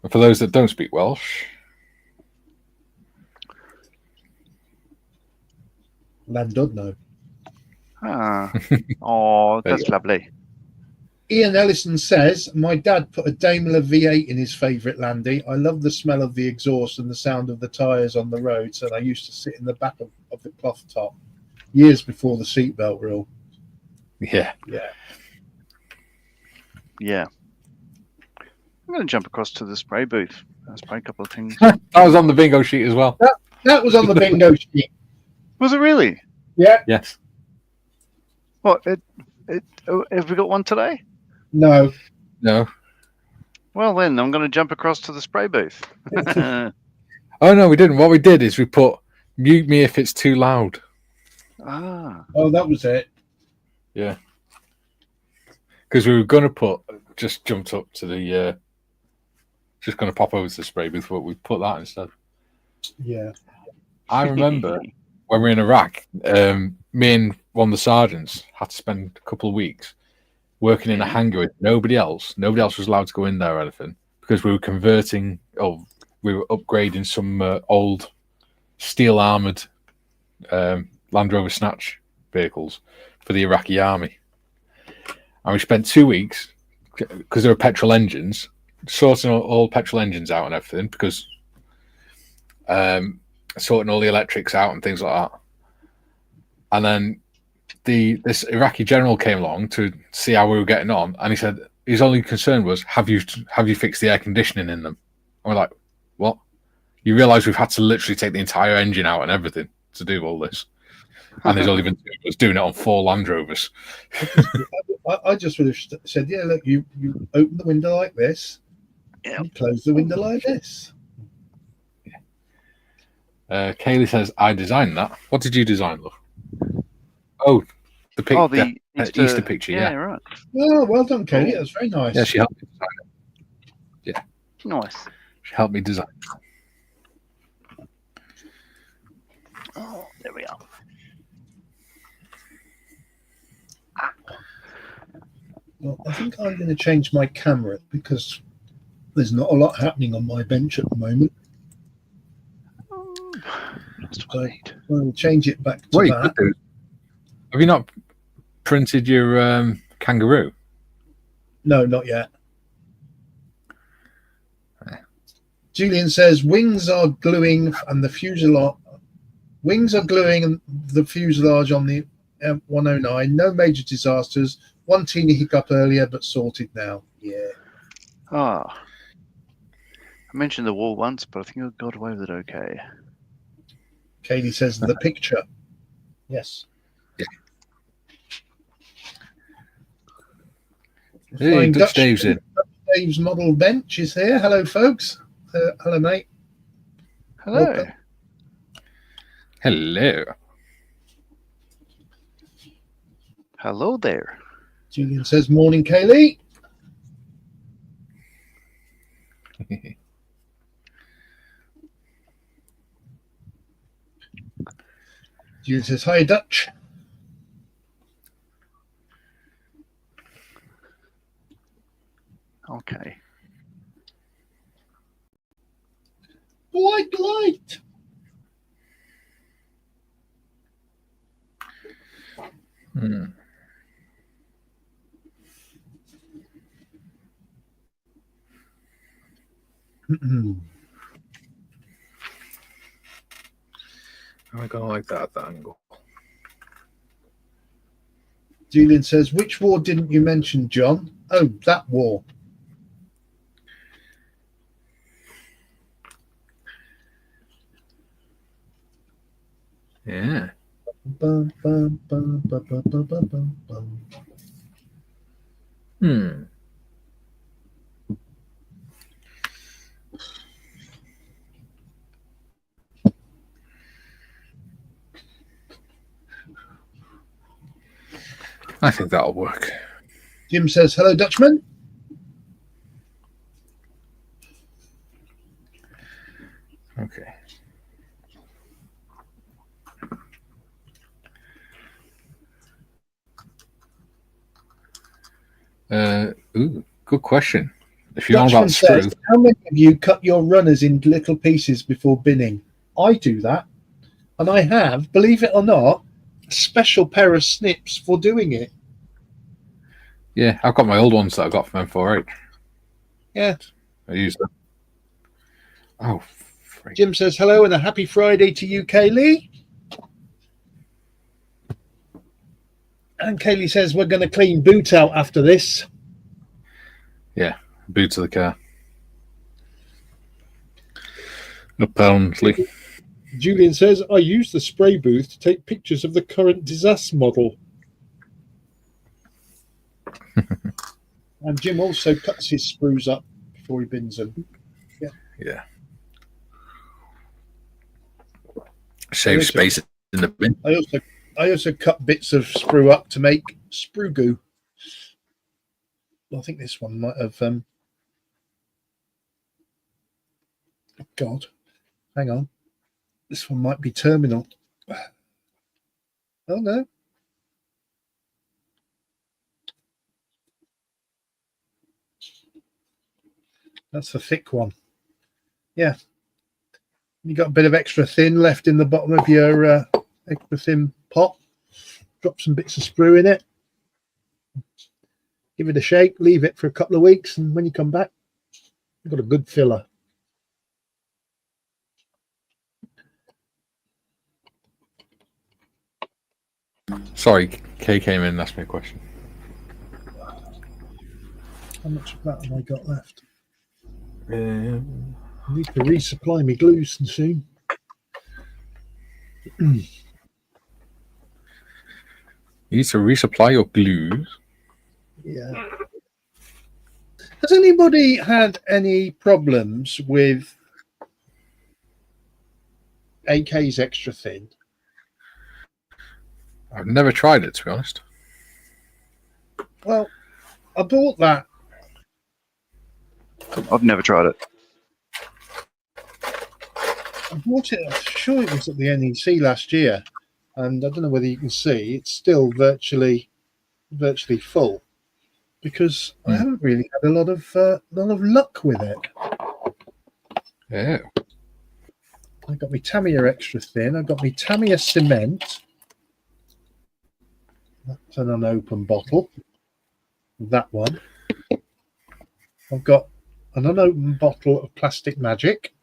And for those that don't speak Welsh, Landudno. Oh, that's lovely. Ian Ellison says, my dad put a Daimler V8 in his favourite Landy. I love the smell of the exhaust and the sound of the tyres on the roads, and I used to sit in the back of the cloth top years before the seatbelt rule. yeah. I'm going to jump across to the spray booth. I'll spray a couple of things. That was on the bingo sheet as well. That was on the bingo sheet. Was it really? Yeah. Yes. What? Have we got one today? No. Well, then I'm going to jump across to the spray booth. Oh, no, we didn't. What we did is we put mute me if it's too loud. Oh, that was it. Yeah. Because we were going to just jumped up to the, just going to pop over to the spray booth, but we put that instead. Yeah. I remember when we were in Iraq, me and one of the sergeants had to spend a couple of weeks working in a hangar with nobody else. Nobody else was allowed to go in there or anything because we were we were upgrading some old steel armored Land Rover Snatch vehicles for the Iraqi army. And we spent 2 weeks, because there were petrol engines, sorting all petrol engines out and everything, because sorting all the electrics out and things like that. And then this Iraqi general came along to see how we were getting on, and he said his only concern was, have you fixed the air conditioning in them? And we're like, what? You realise we've had to literally take the entire engine out and everything to do all this, and there's only been 2 of us doing it on 4 Land Rovers. I just would have said, yeah, look, you open the window like this, you close the window like this. Kaylee says, I designed that. What did you design, love? Oh, the picture. The Easter picture, yeah. Right. Oh, well done, Kaylee. That's very nice. Yeah, she helped me design it. Yeah. Nice. She helped me design it. Oh, there we are. Well, I think I'm going to change my camera because there's not a lot happening on my bench at the moment. That's what I need. I'll change it back to that. Have you not printed your kangaroo? No, not yet. Julian says wings are gluing and the fuselage. Wings are gluing and the fuselage on the M109. No major disasters. One teeny hiccup earlier, but sorted now. Yeah. I mentioned the wall once, but I think I got away with it okay. Katie says the picture. Yes. Yeah. Hey, Dutch Dave's in. Dave's model bench is here. Hello, folks. Hello, mate. Hello. Welcome. Hello. Hello there. Julian says, morning, Kaylee. Julian says, hi, Dutch. Okay. Light. I kind of like that at that angle. Julian says, which war didn't you mention, John? Oh, that war. Yeah. Bum, bum, bum, bum, bum, bum, bum, bum. I think that'll work. Jim says, hello, Dutchman. Okay. Good question. If you're on Dutchman about sprue, says, how many of you cut your runners in little pieces before binning? I do that. And I have, believe it or not, a special pair of snips for doing it. yeah, I've got my old ones that I got from M48. Yeah. I use them. Oh, freak. Jim says, hello and a happy Friday to you, Kaylee. And Kaylee says, we're going to clean boot out after this. Yeah, boot to the car. Apparently. Julian says, I use the spray booth to take pictures of the current disaster model. And Jim also cuts his sprues up before he bins them. Yeah. Save space in the bin. I also cut bits of sprue up to make sprue goo. I think this one might have God, hang on. This one might be terminal. Oh no. That's the thick one. Yeah. You got a bit of extra thin left in the bottom of your extra thin pot. Drop some bits of sprue in it. Give it a shake, leave it for a couple of weeks, and when you come back, you've got a good filler. Sorry, Kay came in and asked me a question. How much of that have I got left? I I need to resupply me glues soon. You need to resupply your glues. Yeah. Has anybody had any problems with AK's extra thin? I've never tried it, to be honest. Well, I bought that. I've never tried it. I bought it, I'm sure it was at the NEC last year, and I don't know whether you can see, it's still virtually full, because I haven't really had a lot of luck with it. Yeah. I got my Tamiya extra thin, I got my Tamiya cement. That's an unopened bottle. That one. I've got an unopened bottle of Plastic Magic.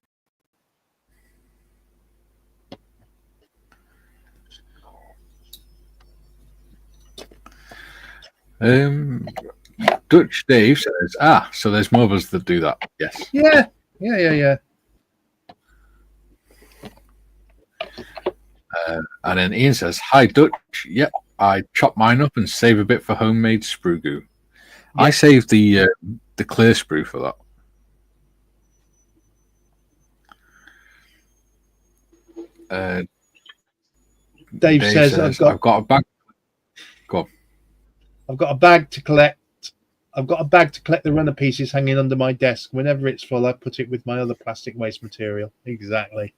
Dutch Dave says, so there's more of us that do that. Yes. Yeah. And then Ian says, hi, Dutch. Yep, I chop mine up and save a bit for homemade sprue goo. Yeah. I saved the clear sprue for that. Dave says, I've got a bag. Go on. I've got a bag to collect. I've got a bag to collect the runner pieces hanging under my desk. Whenever it's full, I put it with my other plastic waste material. Exactly.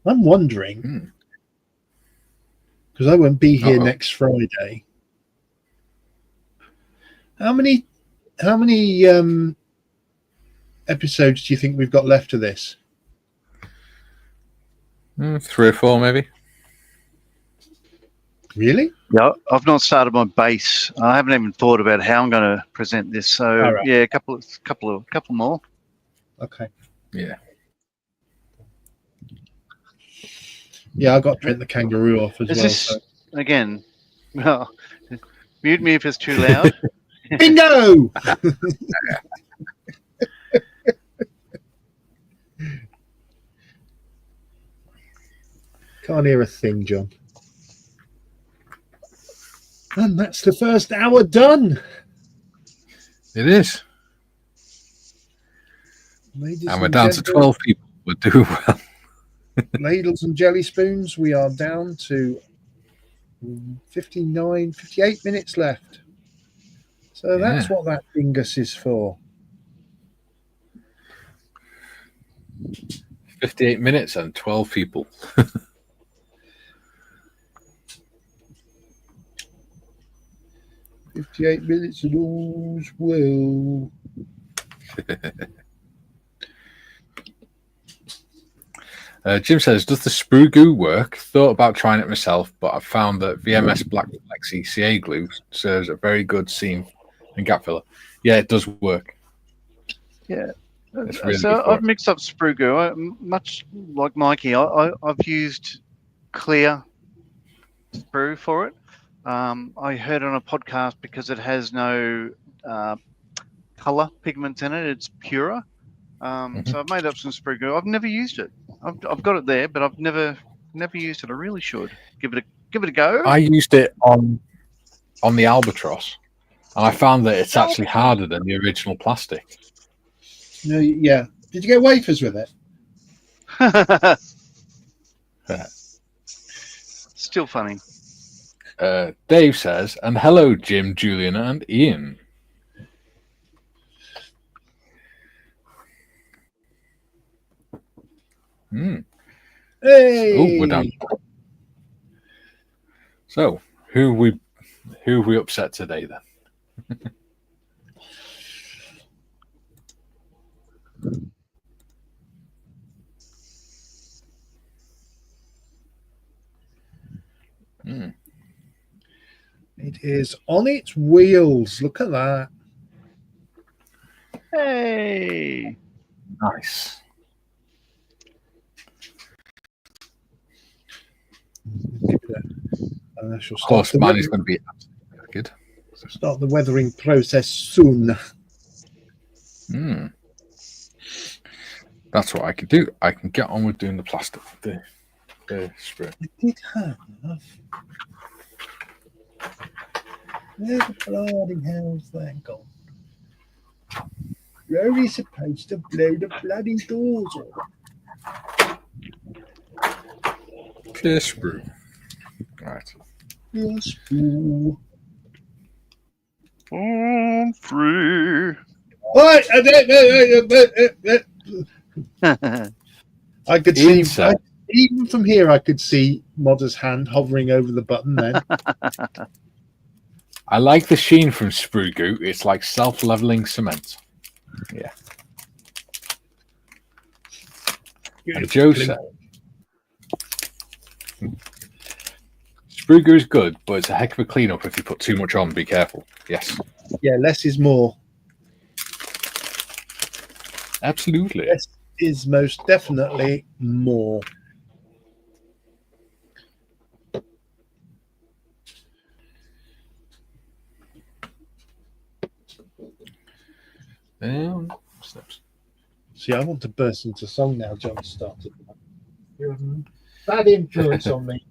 I'm wondering, because I won't be here next Friday. How many episodes do you think we've got left of this? 3 or 4, maybe. Really? Yeah, I've not started my base. I haven't even thought about how I'm going to present this. So All right. yeah, a couple more. Okay. Yeah. Yeah, I got Trent the Kangaroo off as Is well. this So. again? Well, mute me if it's too loud. Bingo! Can't hear a thing, John. And that's the first hour done. It is. Ladies And we're down to gentlemen, 12 people. We're doing well. ladles and jelly spoons, we are down to 58 minutes left. So that's what that dingus is for. 58 minutes and 12 people. 58 minutes and all's well. Jim says, does the sprue goo work? Thought about trying it myself, but I found that VMS Black Flexi CA glue serves a very good seam and gap filler. Yeah, it does work. Yeah. It's really So good I've mixed up sprue goo. Much like Mikey, I've used clear sprue for it. I heard on a podcast because it has no color pigments in it. It's purer. So I've made up some sprue goo. I've never used it. I've got it there, but I've never used it. I really should give it a go. I used it on the Albatross, and I found that it's actually harder than the original plastic. No, yeah. Did you get wafers with it? Still funny. Dave says, and hello, Jim, Julian, and Ian. Hey! Oh, we're done. So, who have we upset today then? It is on its wheels. Look at that. Hey! Nice. And I shall start Horse man is going to be absolutely good. Start the weathering process soon. That's what I could do. I can get on with doing the plastic, the spray. I did have enough. Where's the bloody hell's that gone? You're only supposed to blow the bloody doors off. Clear sprue. Right. Clear sprue. I'm free. Right. I could see, even from here, I could see Modder's hand hovering over the button then. I like the sheen from sprue goo. It's like self-leveling cement. Yeah. And Joe said, sprue goo is good, but it's a heck of a cleanup if you put too much on. Be careful. Yes. Yeah, less is more. Absolutely. Less is most definitely more. See, I want to burst into song now. John started. You're a bad influence on me.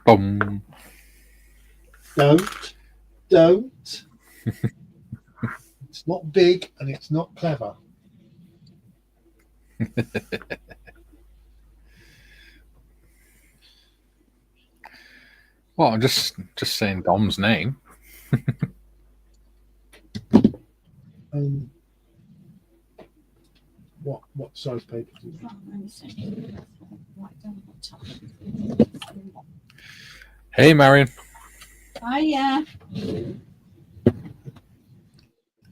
Boom. Don't. It's not big and it's not clever. Well, I'm just saying Dom's name. What size paper do you Hey, Marion. Hiya.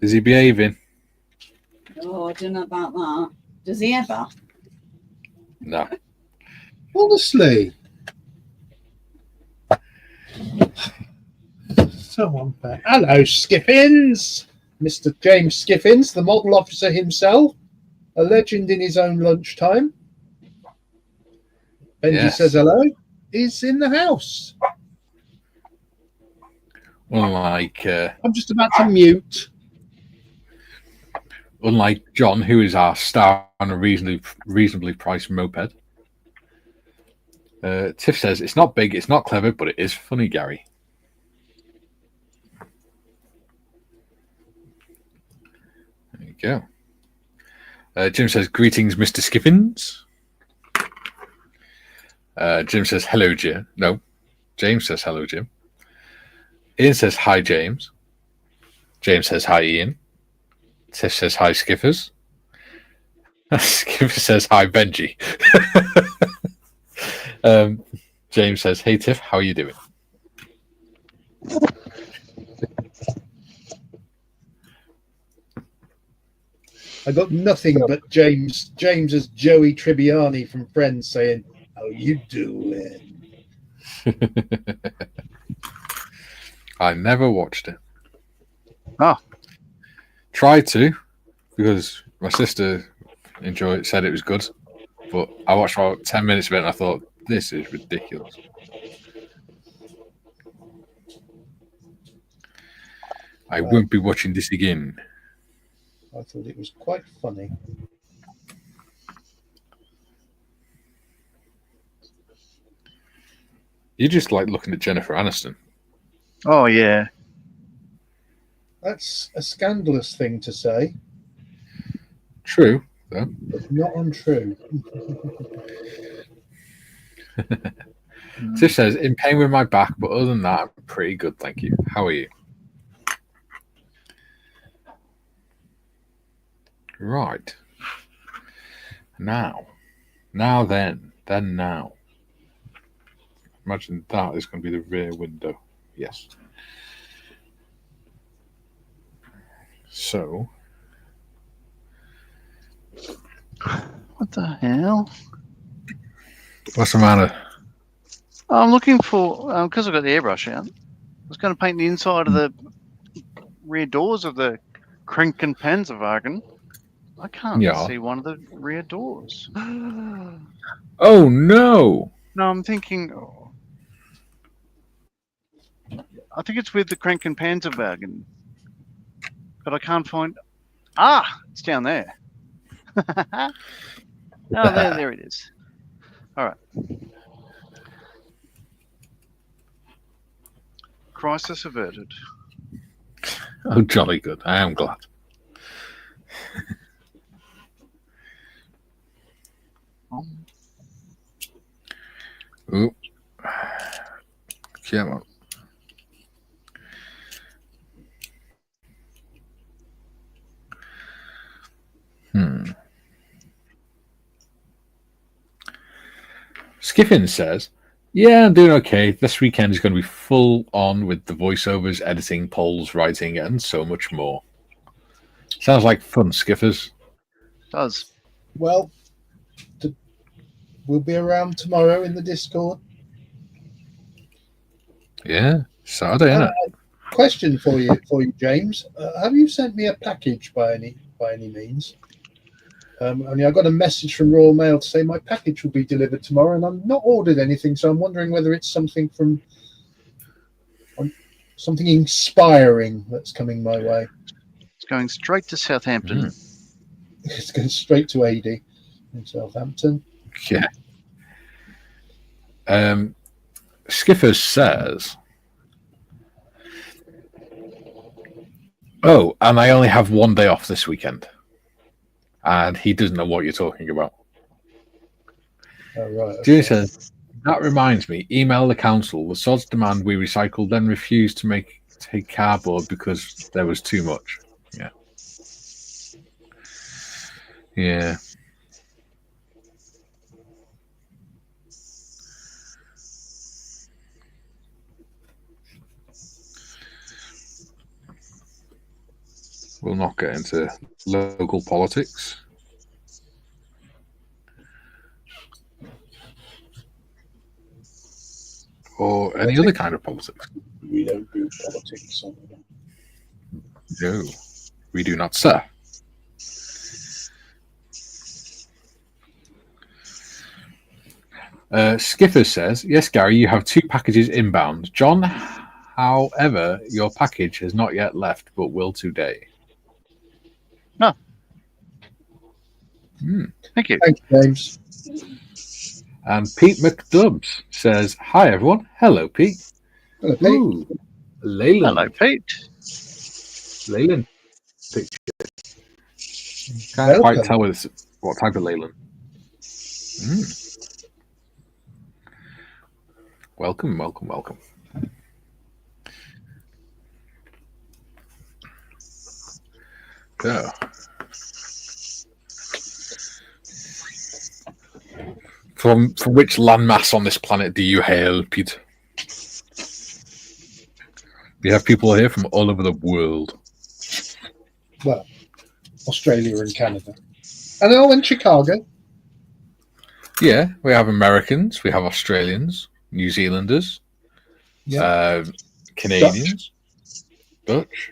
Is he behaving? Oh, I don't know about that. Does he ever? No. Honestly. So unfair. Hello, Skiffins. Mr. James Skiffins, the model officer himself, a legend in his own lunchtime. Benji Yes. says hello. He's in the house. Unlike I'm just about to mute. John, who is our star on a reasonably priced moped. Tiff says, it's not big, it's not clever, but it is funny, Gary. There you go. Jim says, greetings, Mr. Skiffins. Jim says, hello, Jim. No, James says, hello, Jim. Ian says, hi, James. James says, hi, Ian. Tiff says, hi, Skiffers. Skipper says, hi, Benji. James says, hey, Tiff, how are you doing? I got nothing but James as Joey Tribbiani from Friends saying, how you doing? I never watched it. Oh. Tried to, because my sister said it was good, but I watched about 10 minutes of it and I thought, this is ridiculous. I won't be watching this again. I thought it was quite funny. You just like looking at Jennifer Aniston. Oh, yeah. That's a scandalous thing to say. True, though. But not untrue. Tiff says, in pain with my back, but other than that, I'm pretty good, thank you. How are you? Right. Now then. Imagine that is going to be the rear window. Yes. So. What the hell? What's the matter? I'm looking for, because I've got the airbrush out, I was going to paint the inside of the rear doors of the Krinken Panzerwagen. I can't see one of the rear doors. Oh, no. No, I'm thinking, I think it's with the Krinken Panzerwagen, but I can't find, it's down there. Oh, there it is. All right. Crisis averted. Oh, jolly good. I am glad. Ooh. Come on. Skiffin says, yeah, I'm doing okay. This weekend is going to be full on with the voiceovers, editing, polls, writing, and so much more. Sounds like fun, Skiffers. Does. Well, we'll be around tomorrow in the Discord. Yeah, Saturday, isn't it? Question for you, James. Have you sent me a package by any means? Only I got a message from Royal Mail to say my package will be delivered tomorrow, and I'm not ordered anything, so I'm wondering whether it's something something inspiring that's coming my way. It's going straight to Southampton. It's going straight to AD in Southampton. Yeah. Skipper says, oh, and I only have one day off this weekend. And he doesn't know what you're talking about. Oh, right. Okay. Julie says, that reminds me, email the council. The sods demand we recycle, then refuse to take cardboard because there was too much. Yeah. Yeah. not get into local politics. Or any other kind of politics. We don't do politics. No, we do not, sir. Skipper says, yes, Gary, you have 2 packages inbound. John, however, your package has not yet left, but will today. No. Thank you. Thanks, James. And Pete McDubbs says, hi, everyone. Hello, Pete. Hello, Pete. Ooh, Leyland. Hello, Pete. Leyland picture. Can't quite tell what type of Leyland. Welcome, welcome, welcome. So, from which landmass on this planet do you hail, Pete? We have people here from all over the world. Well, Australia and Canada. And in Chicago. Yeah, we have Americans, we have Australians, New Zealanders, Canadians, Dutch,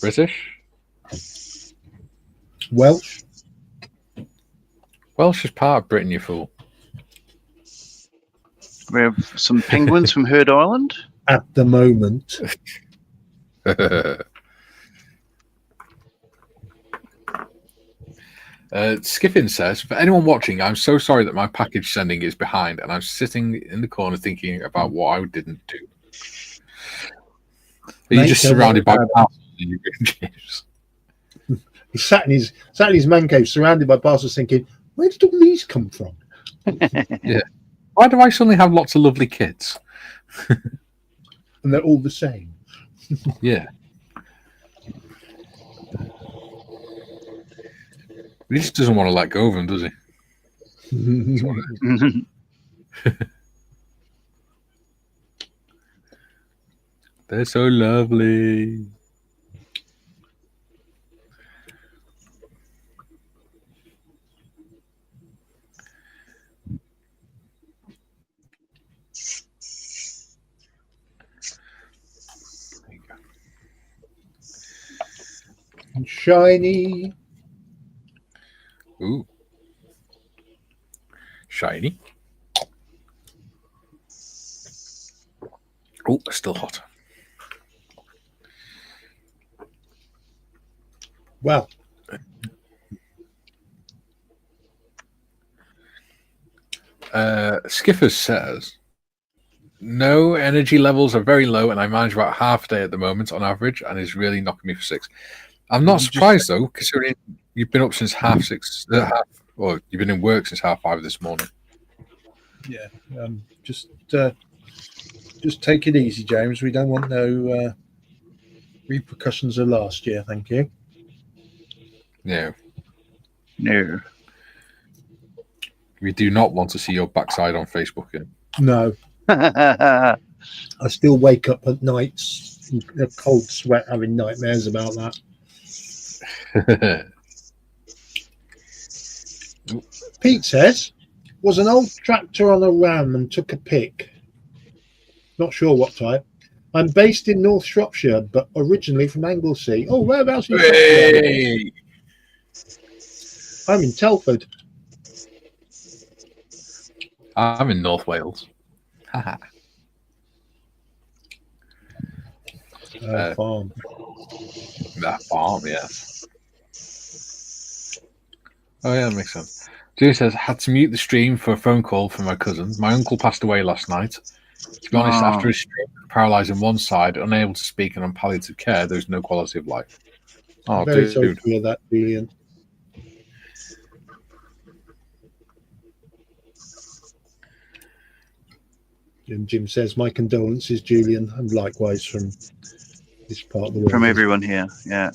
British, Welsh. Welsh is part of Britain, you fool. We have some penguins from Heard Island. At the moment. Skiffin says, for anyone watching, I'm so sorry that my package sending is behind and I'm sitting in the corner thinking about what I didn't do. Are you just surrounded by parcels? He sat in his man cave surrounded by parcels thinking, where did all these come from? Yeah. Why do I suddenly have lots of lovely kids? And they're all the same. Yeah. He just doesn't want to let go of them, does he? They're so lovely. And shiny. Ooh. Shiny. Oh, still hot. Well. Skipper says, no, energy levels are very low and I manage about half a day at the moment on average and is really knocking me for 6. I'm not surprised though, considering you've been up since half 6, you've been in work since 5:30 this morning. Yeah, just take it easy, James. We don't want no Repercussions of last year, thank you. No. No. We do not want to see your backside on Facebook. No. I still wake up at nights in a cold sweat having nightmares about that. Pete says, was an old tractor on a ram and took a pic. Not sure what type. I'm based in North Shropshire, but originally from Anglesey. Oh, whereabouts in Shropshire? I'm in Telford. I'm in North Wales. Farm. That farm, yes. Oh, yeah, that makes sense. Julie says, had to mute the stream for a phone call from my cousin. My uncle passed away last night. To be honest, after his stroke, paralysed on one side, unable to speak and on palliative care, there's no quality of life. Oh, Very sorry to hear that, Julian. And Jim says, my condolences, Julian, and likewise from this part of the world. From everyone here, yeah.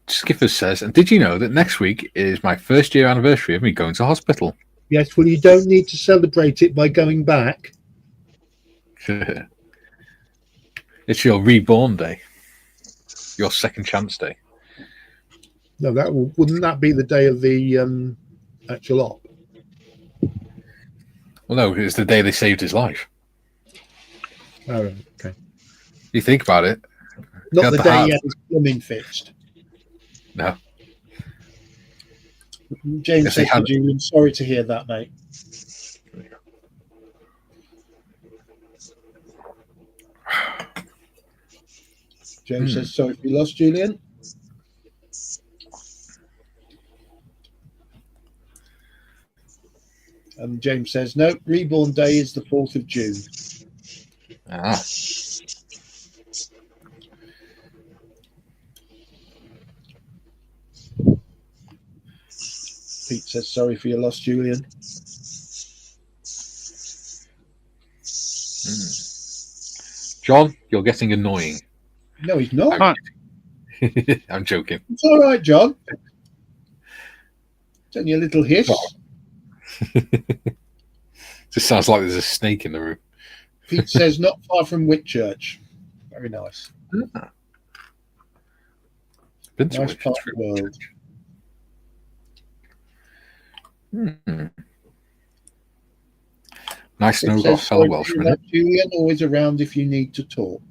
Skipper says, and did you know that next week is my first year anniversary of me going to hospital? Yes, well, you don't need to celebrate it by going back. It's your reborn day. Your second chance day. No, wouldn't that be the day of the actual op? Well, no, it's the day they saved his life. Oh, right, okay. You think about it. Not the the day heart. he had his plumbing fixed. No. James Yes, he says to had- Julian, sorry to hear that, mate. James says, sorry if you lost Julian. And James says, no, reborn day is the 4th of June. Ah. Pete says, sorry for your loss, Julian. John, you're getting annoying. No, he's not. I'm joking. It's all right, John. It's only a little hiss. Just sounds like there's a snake in the room. Pete says, not far from Whitchurch. Very nice. Been to Nice Whitchurch. part of the world. Nice Pete no says, fellow sorry for Welshman. that, Julian, always around if you need to talk.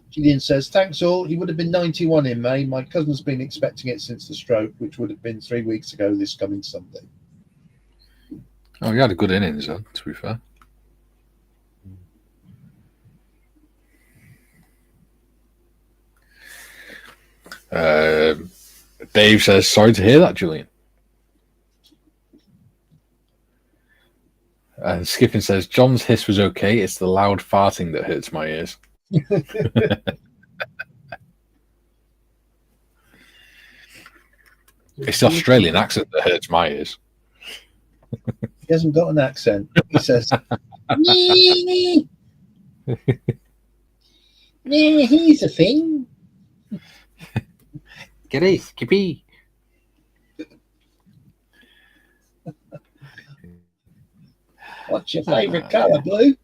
Julian says, thanks all. He would have been 91 in May. My cousin's been expecting it since the stroke, which would have been 3 weeks ago this coming Sunday. Oh, you had a good innings then, to be fair. Dave says, sorry to hear that, Julian. And Skipping says, John's hiss was okay. It's the loud farting that hurts my ears. It's the Australian accent that hurts my ears. He hasn't got an accent. He says, nee. Nee, here's a thing. Get it, Skippy. What's your favourite colour, Blue?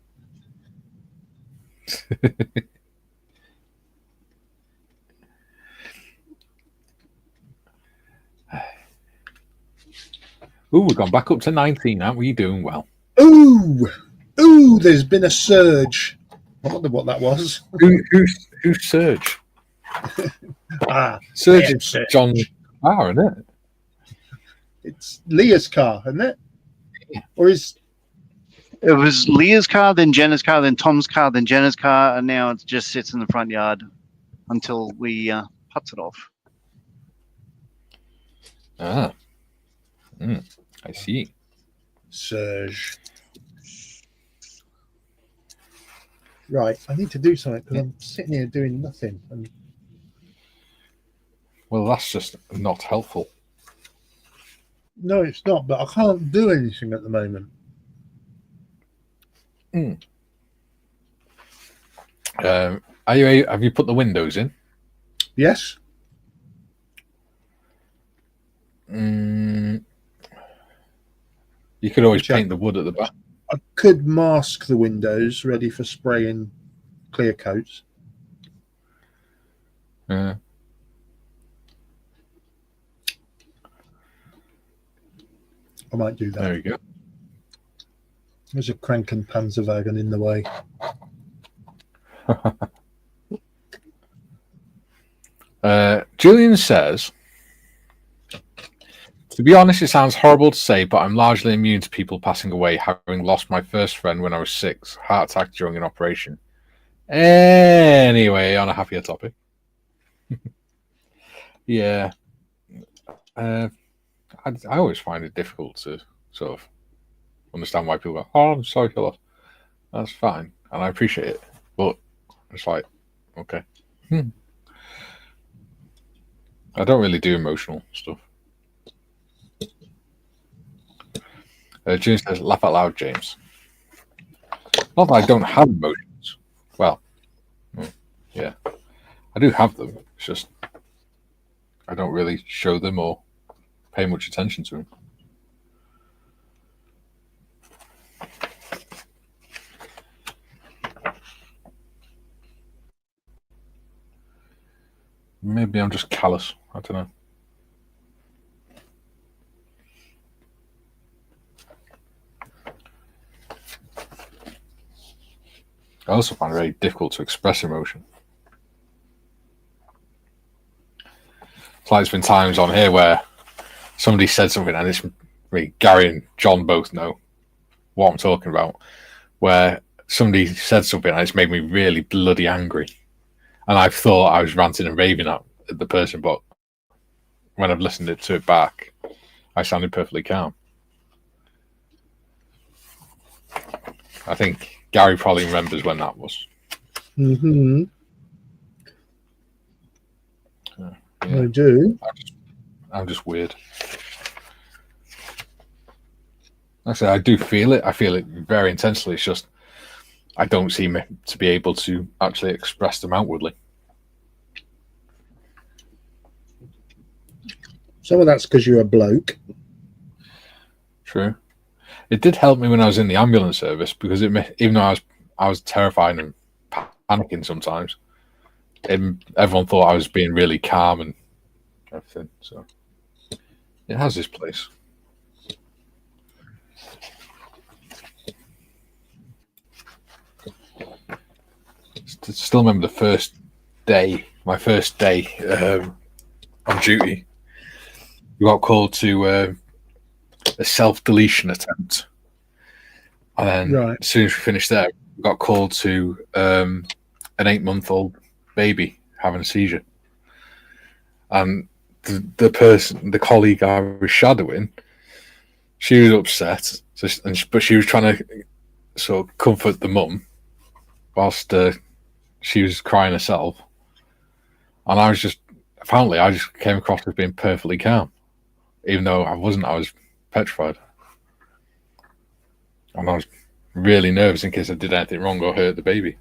Ooh, we've gone back up to 19 now. We're doing well. Ooh, there's been a surge. I wonder what that was. Who's Surge? Surge Surge is John's car, isn't it? It's Leah's car, isn't it? Yeah. Or is It was Leah's car, then Jenna's car, then Tom's car, then Jenna's car, and now it just sits in the front yard until we putts it off. I see. Surge? Right, I need to do something because I'm sitting here doing nothing. And Well, that's just not helpful. no, it's not. But I can't do anything at the moment. Have you put the windows in? Yes. You could always paint the wood at the back. I could mask the windows ready for spraying clear coats. Yeah. I might do that. There you go. There's a Kranken Panzerwagen in the way. Julian says, to be honest, it sounds horrible to say, but I'm largely immune to people passing away, having lost my first friend when I was 6, heart attack during an operation. Anyway, on a happier topic. Yeah. I always find it difficult to sort of understand why people go, oh, I'm sorry for that. That's fine. And I appreciate it. But it's like, okay. I don't really do emotional stuff. James says, laugh out loud, James. Not that I don't have emotions. Well, yeah, I do have them. It's just I don't really show them or pay much attention to them. Maybe I'm just callous. I don't know. I also find it very difficult to express emotion. It's like there's been times on here where somebody said something, and it's Gary and John both know what I'm talking about, where somebody said something and it's made me really bloody angry. And I've thought I was ranting and raving at the person, but when I've listened to it back, I sounded perfectly calm. I think Gary probably remembers when that was. Mm-hmm. Yeah. I do. I'm just weird. Actually, I do feel it. I feel it very intensely. It's just I don't seem to be able to actually express them outwardly. Some of that's because you're a bloke. True. It did help me when I was in the ambulance service because even though I was terrified and panicking sometimes, everyone thought I was being really calm and everything. So it has this place. Still remember the first day, my first day on duty. We got called to a self-deletion attempt, and then as soon as we finished there, we got called to an 8-month-old baby having a seizure, and the colleague I was shadowing, she was upset, but she was trying to sort of comfort the mum whilst she was crying herself, and I just came across as being perfectly calm, even though I wasn't. I was petrified, and I was really nervous in case I did anything wrong or hurt the baby.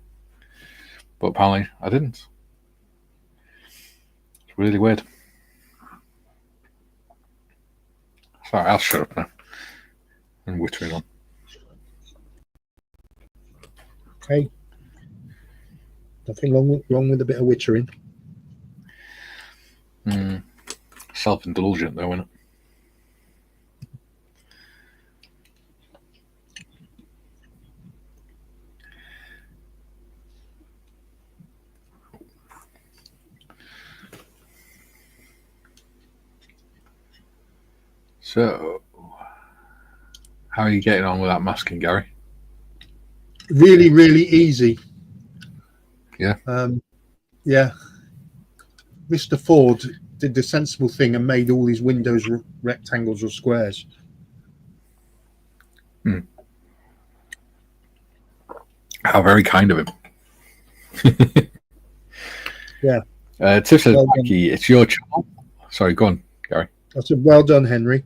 But apparently, I didn't. It's really weird. Sorry, I'll shut up now. I'm wittering on. Okay. Nothing wrong with a bit of wittering. Self-indulgent, though, isn't it? So, how are you getting on with that masking, Gary? Really, really easy. Yeah. Yeah. Mr. Ford did the sensible thing and made all these windows rectangles or squares. How very kind of him. Yeah. Tiff says, Mikey, it's your channel. Sorry, go on, Gary. I said, well done, Henry.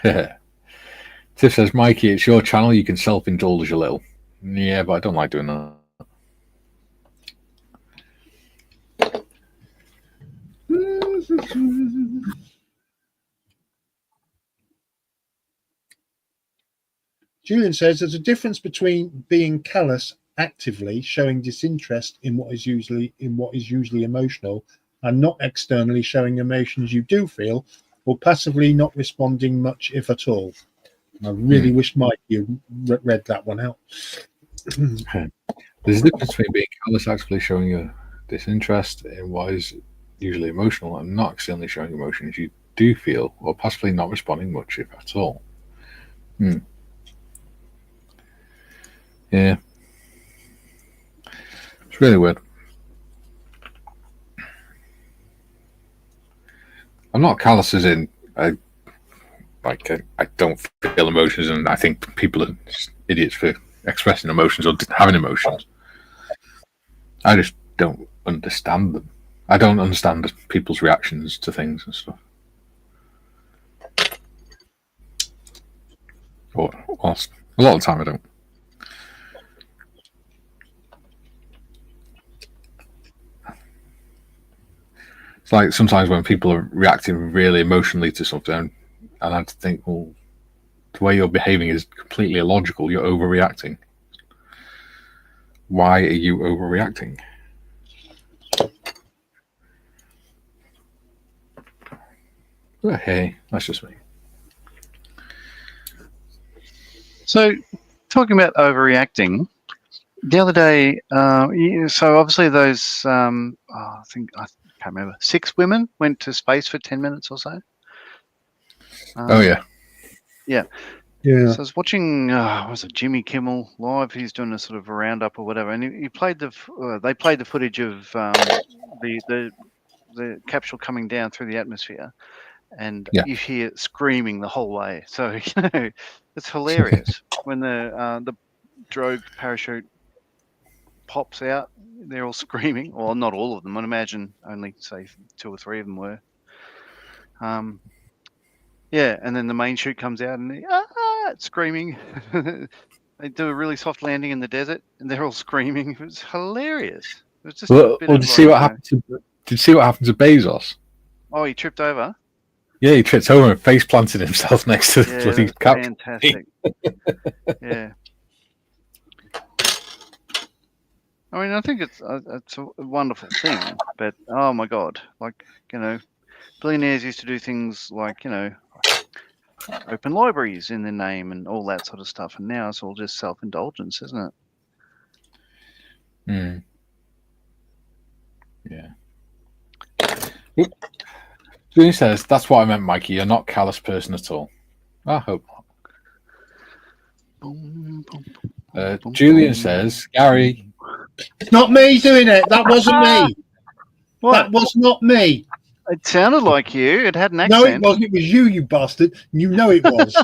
Tiff says, Mikey, it's your channel. You can self-indulge a little. Yeah, but I don't like doing that. Julian says there's a difference between being callous actively showing disinterest in what is usually emotional and not externally showing emotions you do feel, or passively not responding much if at all. I really wish Mike you read that one out. There's a difference between being callous actively showing a disinterest in what is usually emotional and not externally showing emotions you do feel, or possibly not responding much if at all. Yeah. It's really weird. I'm not callous as in I don't feel emotions, and I think people are idiots for expressing emotions or having emotions. I just don't understand them. I don't understand people's reactions to things and stuff. but whilst a lot of the time I don't. It's like sometimes when people are reacting really emotionally to something, and I have to think, well, the way you're behaving is completely illogical. You're overreacting. Why are you overreacting? Oh, hey, that's just me. So, talking about overreacting, the other day, so obviously those, I can't remember, 6 women went to space for 10 minutes or so. Oh, yeah. Yeah. So I was watching, was it Jimmy Kimmel Live? He's doing a sort of a roundup or whatever, and he played they played the footage of the capsule coming down through the atmosphere, and Yeah. you hear it screaming the whole way. So it's hilarious when the drogue parachute pops out. They're all screaming. Well, not all of them. I'd imagine only say 2 or 3 of them were. Yeah, and then the main chute comes out and it's screaming. They do a really soft landing in the desert and they're all screaming. It was hilarious. It was just Well, did you see what happened to? Did you see what happened to Bezos? Oh, he tripped over. Yeah, he tripped over and face planted himself next to the bloody capsule. Fantastic. Yeah. I mean, I think it's a wonderful thing, but oh my God, like, billionaires used to do things like, open libraries in their name and all that sort of stuff, and now it's all just self-indulgence, isn't it? Yeah. Julian says, that's what I meant, Mikey. You're not a callous person at all. I hope not. Julian says, Gary. It's not me doing it. That wasn't me. What? That was not me. It sounded like you. It had an accent. No, it wasn't. It was you, you bastard. You know it was.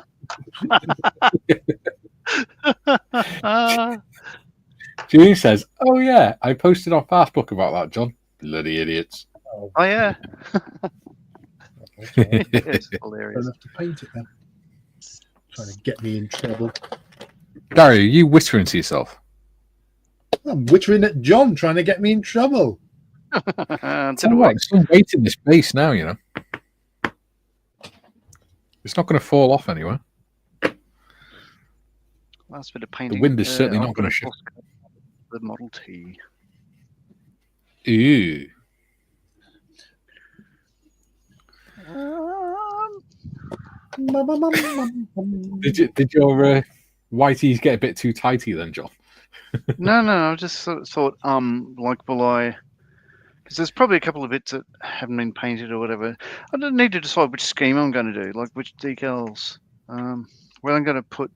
Julian says, oh, yeah, I posted on Facebook about that, John. Bloody idiots. Oh, yeah. It's hilarious. I'll have to paint it then. Trying to get me in trouble. Gary, are you whispering to yourself? I'm whittering at John, trying to get me in trouble. It's all right. Some weight in this base now, you know. It's not going to fall off anywhere. Last bit of painting. The wind is certainly not going to shift. The Model T. Ooh. Did your whiteys get a bit too tighty then, John? No, I just sort of thought, like, will I? Because there's probably a couple of bits that haven't been painted or whatever. I don't need to decide which scheme I'm going to do, like which decals. Where I'm going to put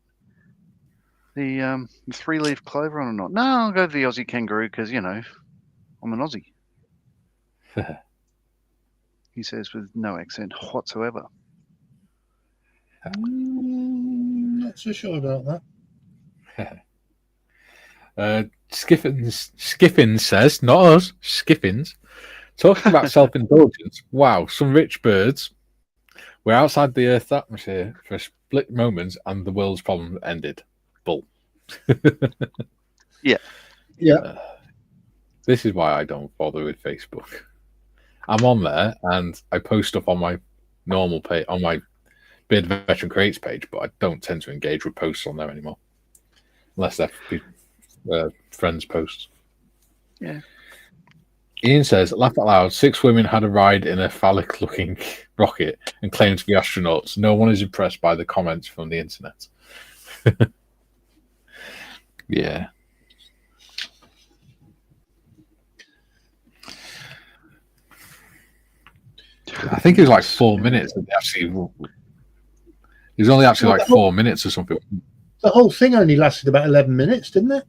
the 3-leaf clover on or not. No, I'll go the Aussie kangaroo because I'm an Aussie. He says with no accent whatsoever. Not so sure about that. Skiffins says, not us, Skiffins, talking about self-indulgence. Wow, some rich birds. We're outside the Earth's atmosphere for a split moment and the world's problem ended. Bull. Yeah. This is why I don't bother with Facebook. I'm on there and I post stuff on my normal page, on my Beard Veteran Creates page, but I don't tend to engage with posts on there anymore. Unless they're friends' posts. Yeah. Ian says, laugh out loud, 6 women had a ride in a phallic-looking rocket and claimed to be astronauts. No one is impressed by the comments from the internet. Yeah. I think it was like 4 minutes. It was only actually like 4 minutes or something. The whole thing only lasted about 11 minutes, didn't it?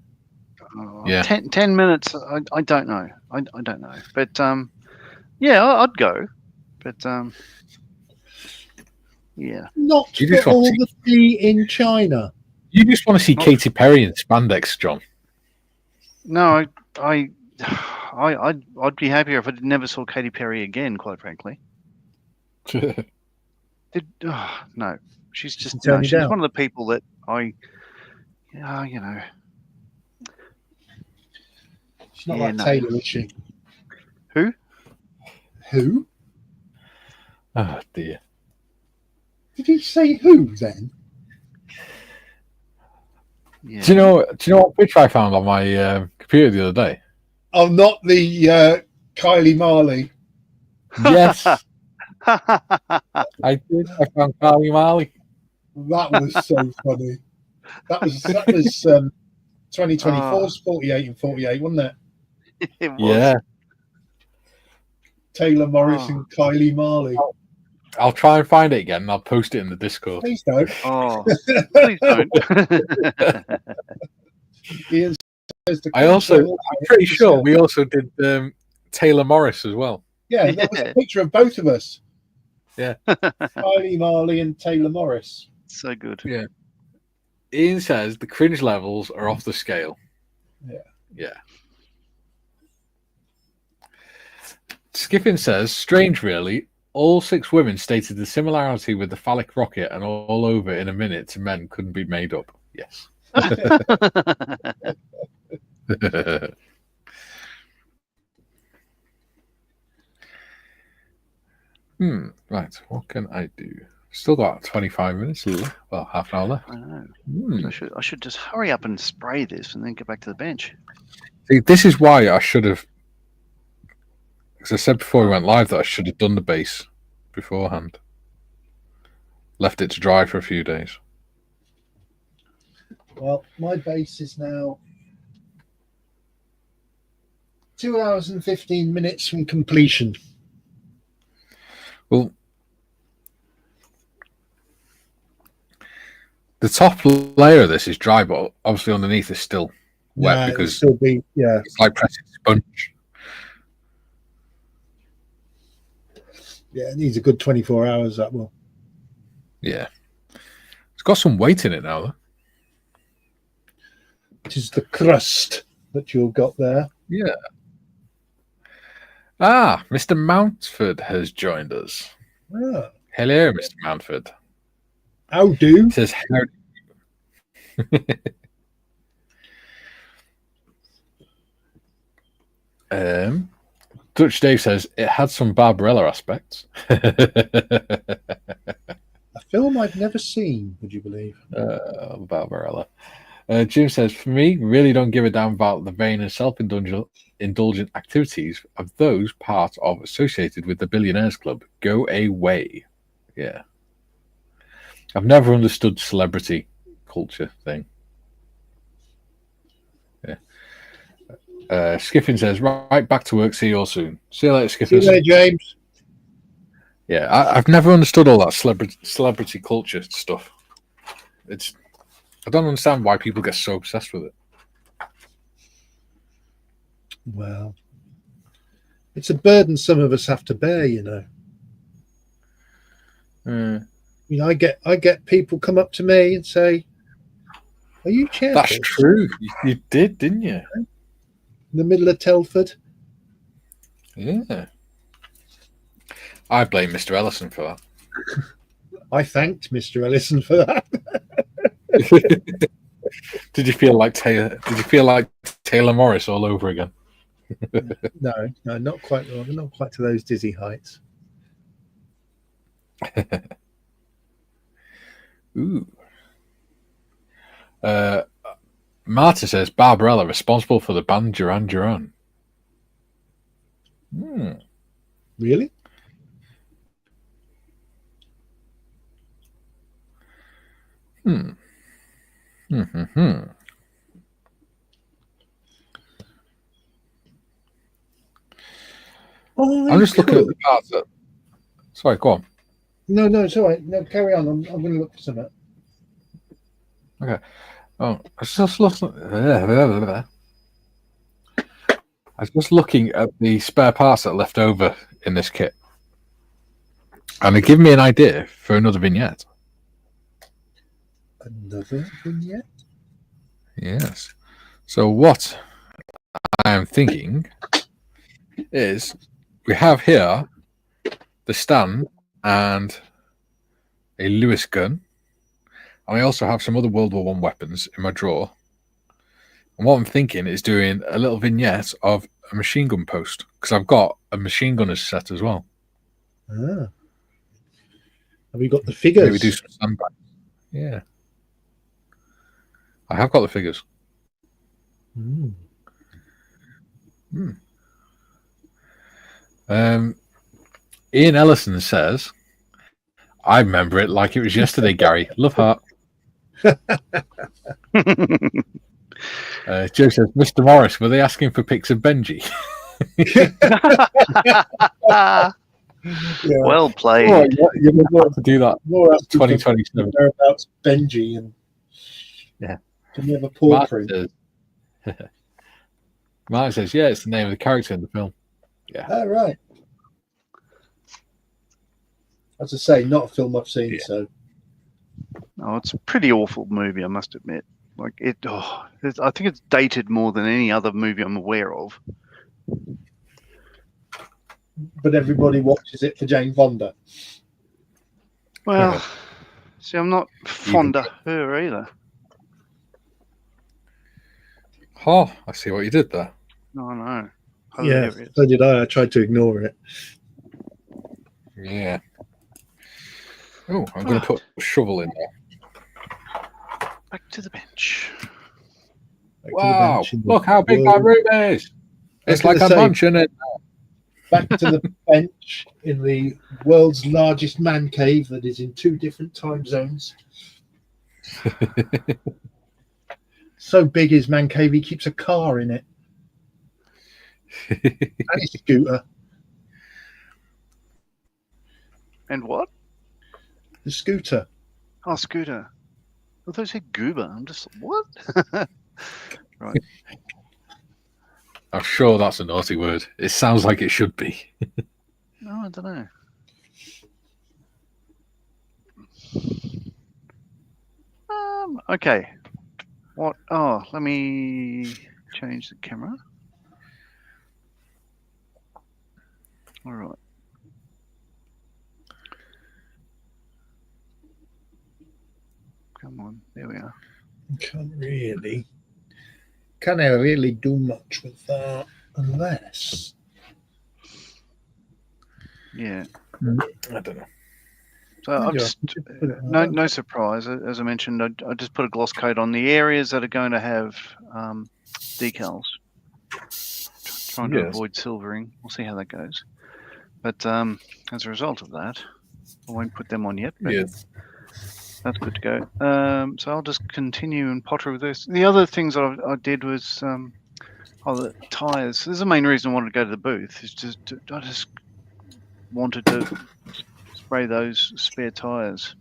Yeah. 10 minutes. I don't know. I don't know. But yeah, I'd go. But yeah. Not for all the tea in China. You just want to see Katy Perry in spandex, John. No, I'd be happier if I never saw Katy Perry again, quite frankly. No. She's just, can turn you she's down. one of the people that I, She's not Yeah, like no. Taylor, is she? Who? Who? Oh dear. Did he say who then? Yeah. Do you know what picture I found on my computer the other day? Oh, not the Kylie Marley. Yes, I did. I found Carly Marley. That was so funny. That was 2024's 48 and 48, wasn't it? It was. Yeah, Taylor Morris and Kylie Marley. I'll try and find it again and I'll post it in the Discord. Please don't. Oh, please don't. Ian says the I'm pretty sure we also did Taylor Morris as well. Yeah, there was a picture of both of us. Yeah. Kylie Marley and Taylor Morris. So good. Yeah. Ian says the cringe levels are off the scale. Yeah. Skipping says, strange really, all 6 women stated the similarity with the phallic rocket and all over in a minute to men couldn't be made up. Yes. Right, what can I do? Still got 25 minutes left. Well, half an hour left. I know. I should just hurry up and spray this and then get back to the bench. See, this is why I should have, because I said before we went live that I should have done the base beforehand. Left it to dry for a few days. Well, my base is now 2 hours and 15 minutes from completion. Well, the top layer of this is dry, but obviously underneath is still wet because still be, it's like pressing sponge. Yeah, it needs a good 24 hours, that will. Yeah. It's got some weight in it now, though. It is the crust that you've got there. Yeah. Ah, Mr. Mountford has joined us. Ah. Hello, Mr. Mountford. How do? He says, how Dutch Dave says it had some Barbarella aspects. A film I've never seen, would you believe? Barbarella. Jim says, for me, really don't give a damn about the vain and self-indulgent activities of those part of associated with the Billionaires Club. Go away. Yeah. I've never understood celebrity culture thing. Yeah. Skiffin says, right, back to work. See you all soon. See you later, Skiffin. See you later, James. Yeah, I've never understood all that celebrity culture stuff. I don't understand why people get so obsessed with it. Well, it's a burden some of us have to bear, you know. You know, I get people come up to me and say, "Are you chairperson?" That's true. You did, didn't you? In the middle of Telford. Yeah. I blame Mr. Ellison for that. I thanked Mr. Ellison for that. Did you feel like Taylor Morris all over again? No, not quite to those dizzy heights. Ooh. Marta says Barbarella responsible for the band Duran Duran. Really? I'm just looking at the parts that. Sorry, go on. No, it's all right. No, carry on. I'm going to look for something. Okay. Oh, I was just looking at the spare parts that are left over in this kit, and they give me an idea for another vignette. Another vignette? Yes. So what I am thinking is we have here the stand and a Lewis gun. and I also have some other World War One weapons in my drawer. And what I'm thinking is doing a little vignette of a machine gun post, because I've got a machine gunner's set as well. Ah. Have you got the figures? Maybe do some sandbags. Yeah. I have got the figures. Mm. Ian Ellison says, I remember it like it was yesterday, Gary. Love heart. Joe says, Mr. Morris, were they asking for pics of Benji? Yeah. Well played. Oh, You're going to have to do that. More up to 2027. Whereabouts Benji and Yeah. Can we have a paw print? Martin says, yeah, it's the name of the character in the film. Yeah. Oh, right. As I say, not a film I've seen, Yeah. so. Oh, it's a pretty awful movie, I must admit. Like it, I think it's dated more than any other movie I'm aware of. But everybody watches it for Jane Fonda. Well, see, I'm not fond of her either. Oh, I see what you did there. No, no. Yeah, Hilarious. so did I. I tried to ignore it. Yeah. Oh, I'm going to put a shovel in there. Back to the bench. Back to the Wow. bench in the Look how big my world- room is. It's like a mansion. Back to the bench in the world's largest man cave that is in 2 different time zones. So big is man cave, he keeps a car in it. And his scooter. And what? The scooter. Oh, scooter. I thought you said goober. I'm just, what? Right. I'm sure that's a naughty word. It sounds like it should be. No, I don't know. Okay. What? Oh, let me change the camera. All right. Come on, there we are. Can't I really do much with that unless Yeah. I don't know. So I've Yeah, just you could put it no on. no surprise. As I mentioned, I just put a gloss coat on the areas that are going to have decals. Trying to Yes. avoid silvering. We'll see how that goes. But as a result of that, I won't put them on yet. But Yes. that's good to go. So I'll just continue and potter with this. The other things I did was the tires. This is the main reason I wanted to go to the booth. Is just I just wanted to spray those spare tires.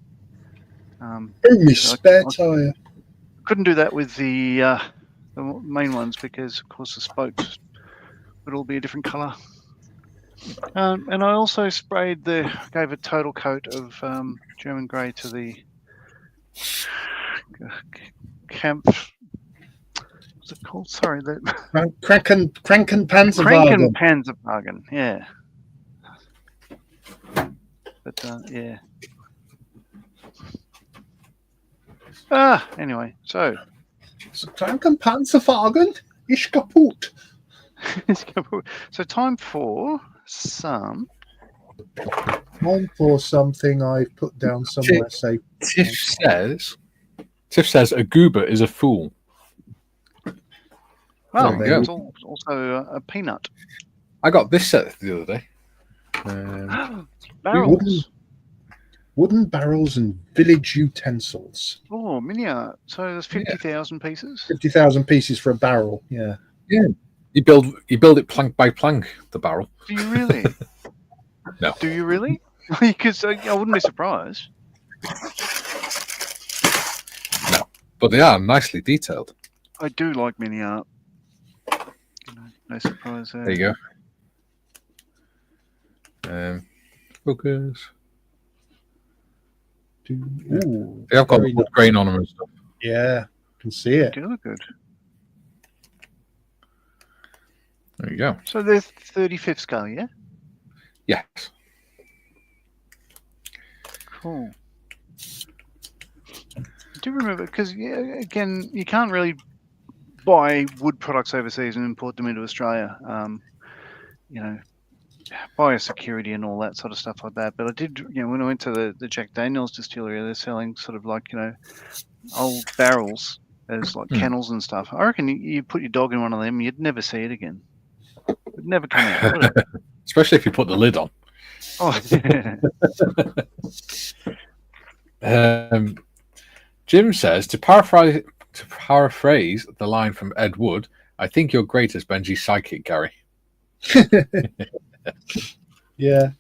Only spare I- tire. Couldn't do that with the main ones because, of course, the spokes would all be a different colour. And I also gave a total coat of German grey to the camp. What's it called? Sorry, the Kranken Kranken Panzerwagen. Panzerwagen. Yeah. But yeah. Anyway, so Kranken Panzerwagen ist kaputt. so time for some. Time for something I've put down somewhere safe. Tiff says a goober is a fool. Well, There we go. it's also a peanut. I got this set the other day. Barrels. Wooden barrels and village utensils. Oh, mini art. So there's 50,000 pieces. 50,000 pieces for a barrel. Yeah. You build it plank by plank, the barrel. Do you really? No. Do you really? Because I wouldn't be surprised. No. But they are nicely detailed. I do like mini art. No surprise there. There you go. Focus. Ooh, They have got very wood grain on them and stuff. yeah, can see it. They look good. There you go. So they're 35th scale, yeah? Yes. Cool. do remember, because again, you can't really buy wood products overseas and import them into Australia. You know, biosecurity and all that sort of stuff like that. But I did, when I went to the Jack Daniels distillery, they're selling sort of like, old barrels as like kennels and stuff. I reckon you put your dog in one of them, you'd never see it again. It'd never come out, would it? Especially if you put the lid on. Oh, yeah. Jim says, to paraphrase the line from Ed Wood, I think you're great as Benji's sidekick, Gary. Yeah.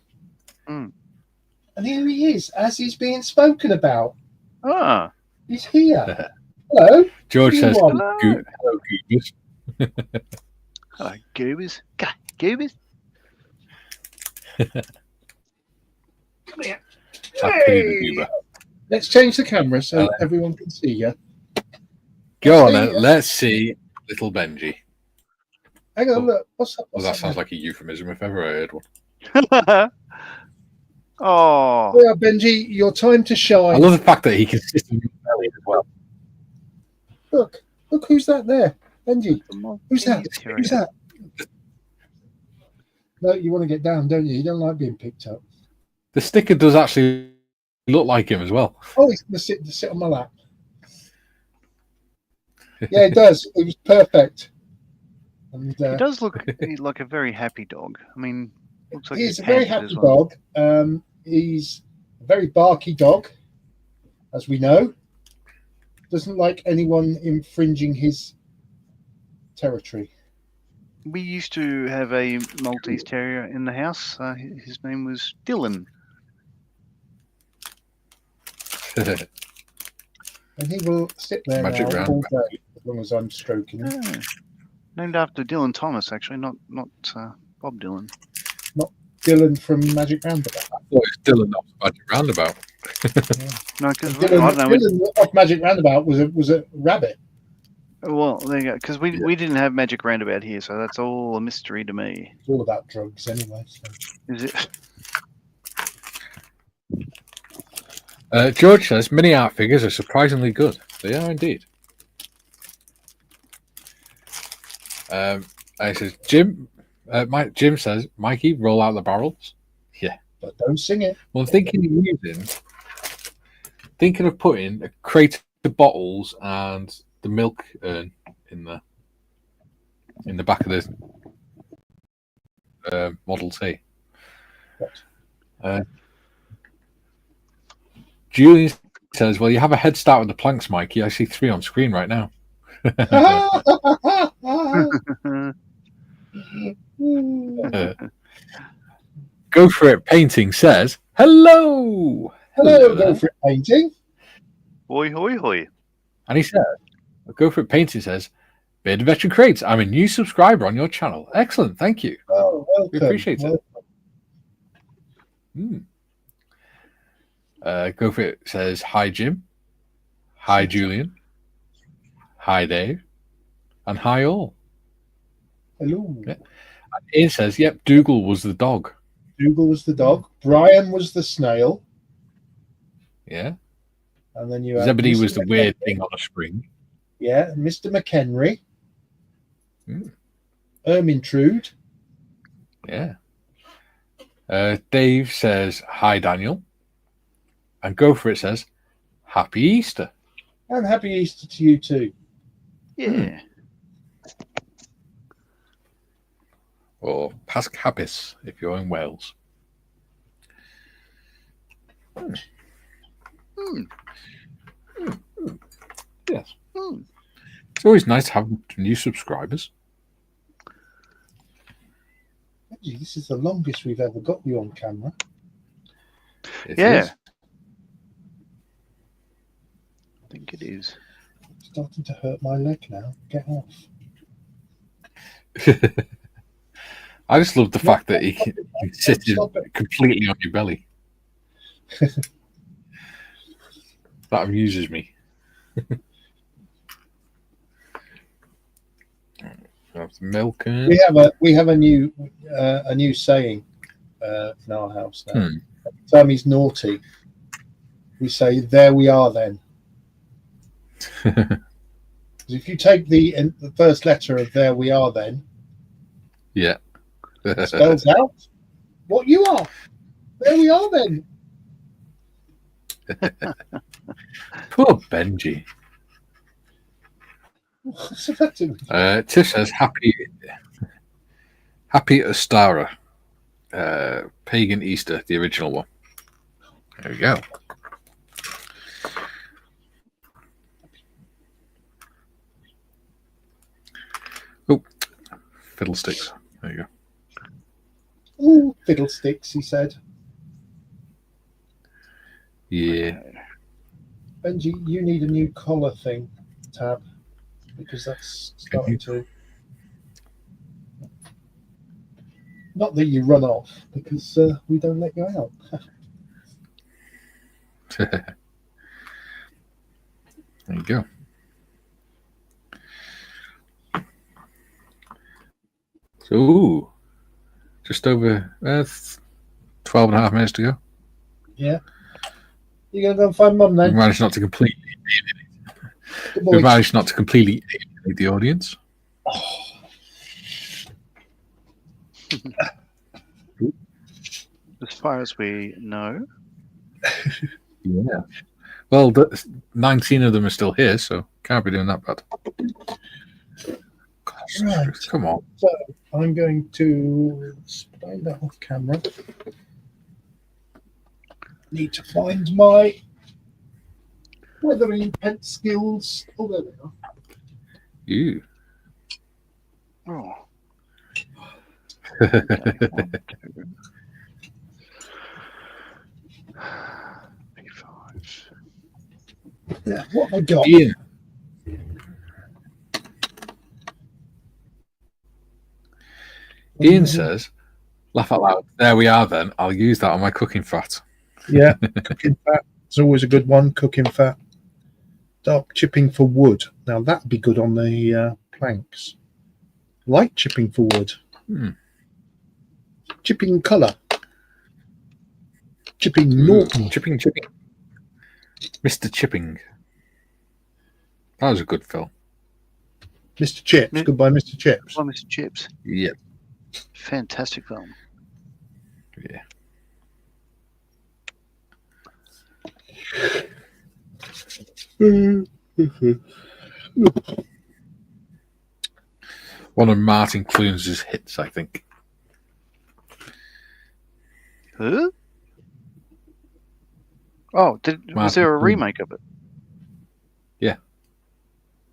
Mm. And here he is, as he's being spoken about. Ah. He's here. Hello. George says, Hello. hello, Goobers. Hello, Goobers. Goobers. Come here. Hey. Let's change the camera so everyone can see you. Go on then. Let's see little Benji. Hang on, look. What's up? Well, that sounds like a euphemism if ever I heard one. Oh. Yeah, Benji, your time to shine. I love the fact that he can sit in your belly as well. Look, who's that there? Benji. Who's that? Who's that? No, you want to get down, don't you? You don't like being picked up. The sticker does actually look like him as well. Oh, he's going to sit on my lap. Yeah, it does. It was perfect. And, He does look like a very happy dog. I mean, looks like he's a very happy dog. He's a very barky dog, as we know. Doesn't like anyone infringing his territory. We used to have a Maltese Terrier in the house. His name was Dylan. And he will sit there now all day, as long as I'm stroking him. Yeah. Named after Dylan Thomas, actually, not Bob Dylan. Not Dylan from Magic Roundabout. I thought it was Dylan off Magic Roundabout. No, because Dylan off Magic Roundabout was a rabbit. Well, there you go. Because we didn't have Magic Roundabout here, so that's all a mystery to me. It's all about drugs, anyway. So. Is it? George says mini art figures are surprisingly good. They are indeed. And he says, Jim says, Mikey, roll out the barrels. Yeah. But don't sing it. Well, I'm thinking of putting a crate of bottles and the milk urn in the back of the Model T. Julian says, well, you have a head start with the planks, Mikey. I see 3 on screen right now. Go for it painting says, hello. Go for it painting. Hoi, hoi, hoi. And he said, go for it painting says, Bearded Veteran Crates, I'm a new subscriber on your channel. Excellent, thank you. Oh, welcome. We appreciate it. Go for it says, hi, Jim. Hi, Julian. Hi, Dave. And hi, all. Hello. Yeah. And Ian says, yep, Dougal was the dog. Dougal was the dog. Brian was the snail. Yeah. And then you had Zebedee Mr. was the McHenry. weird thing on a spring. Yeah, Mr. McHenry. Ermintrude. Yeah. Dave says, hi, Daniel. And Go For It says, happy Easter. And happy Easter to you too. Yeah. Or Pasc Hapis if you're in Wales. Yes. It's always nice to have new subscribers. This is the longest we've ever got you on camera. It Yeah. is. I think it is. It's starting to hurt my leg now. Get off. I just love the fact that he can sit completely on your belly. That amuses me. Milk and... We have a new saying in our house now. Every time he's naughty, we say, "There we are then." Because if you take the first letter of "There We Are," then Yeah. it spells out what you are. There we are then. Poor Benji. What's that to me? Tish says happy Ostara. Pagan Easter, the original one. There we go. Oh, fiddlesticks. There you go. Ooh, fiddlesticks, he said. Yeah. Benji, you need a new collar thing, Tab, because that's starting to. Not that you run off, because we don't let you out. There you go. So, ooh, just over 12 and a half minutes to go. Yeah. You gonna go and find Mum We then? managed not to completely Good boy. alienate the audience. As far as we know. Yeah. Well, 19 of them are still here, so can't be doing that bad. Gosh, Right. come on. So I'm going to spray that off camera. Need to find my weathering pen skills. Oh, there they are. You. Oh. Okay, 1, 2, 5. Yeah, what have I got? Ian. Ian says, laugh out loud. There we are then. I'll use that on my cooking fat. Yeah, cooking fat is always a good one. Cooking fat. Dark chipping for wood. Now that'd be good on the planks. Light chipping for wood. Chipping colour. Chipping Norton. Chipping. Mr. Chipping. That was a good film. Mr. Chips. Goodbye, Mr. Chips. Oh, Mr. Chips. Yeah. Fantastic film. Yeah. One of Martin Clunes' hits, I think. Huh? Oh, was there a remake of it? Yeah.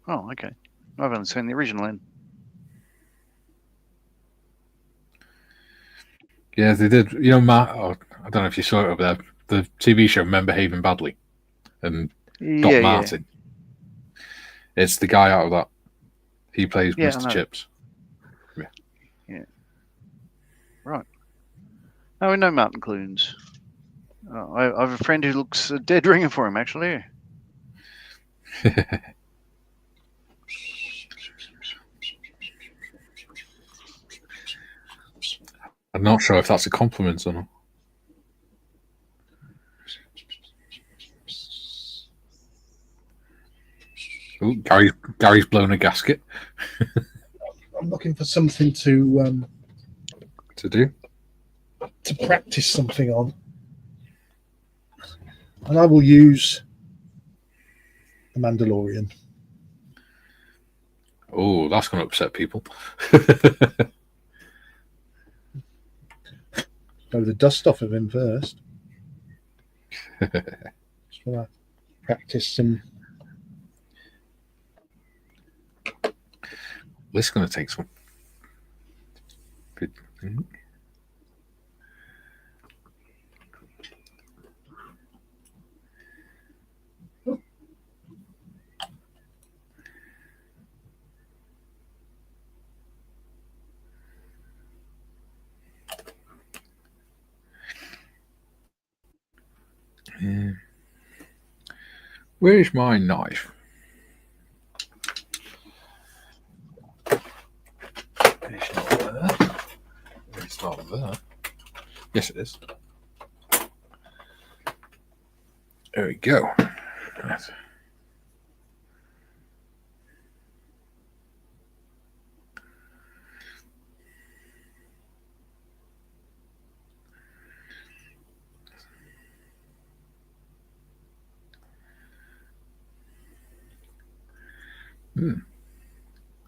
Oh, okay. I've only seen the original then. Yeah, they did. You know, I don't know if you saw it over there. The TV show Men Behaving Badly and Doc Martin. It's the guy out of that. He plays Mr. Chips. Yeah. Right. Oh, we know Martin Clunes. I have a friend who looks a dead ringer for him, actually. I'm not sure if that's a compliment or not. Ooh, Gary's blown a gasket. I'm looking for something to do to practice something on, and I will use the Mandalorian. Oh, that's going to upset people. Blow the dust off of him first. Just want to practice some. This is going to take some. Where is my knife? It's not there. It's not there. Yes, it is. There we go. Right.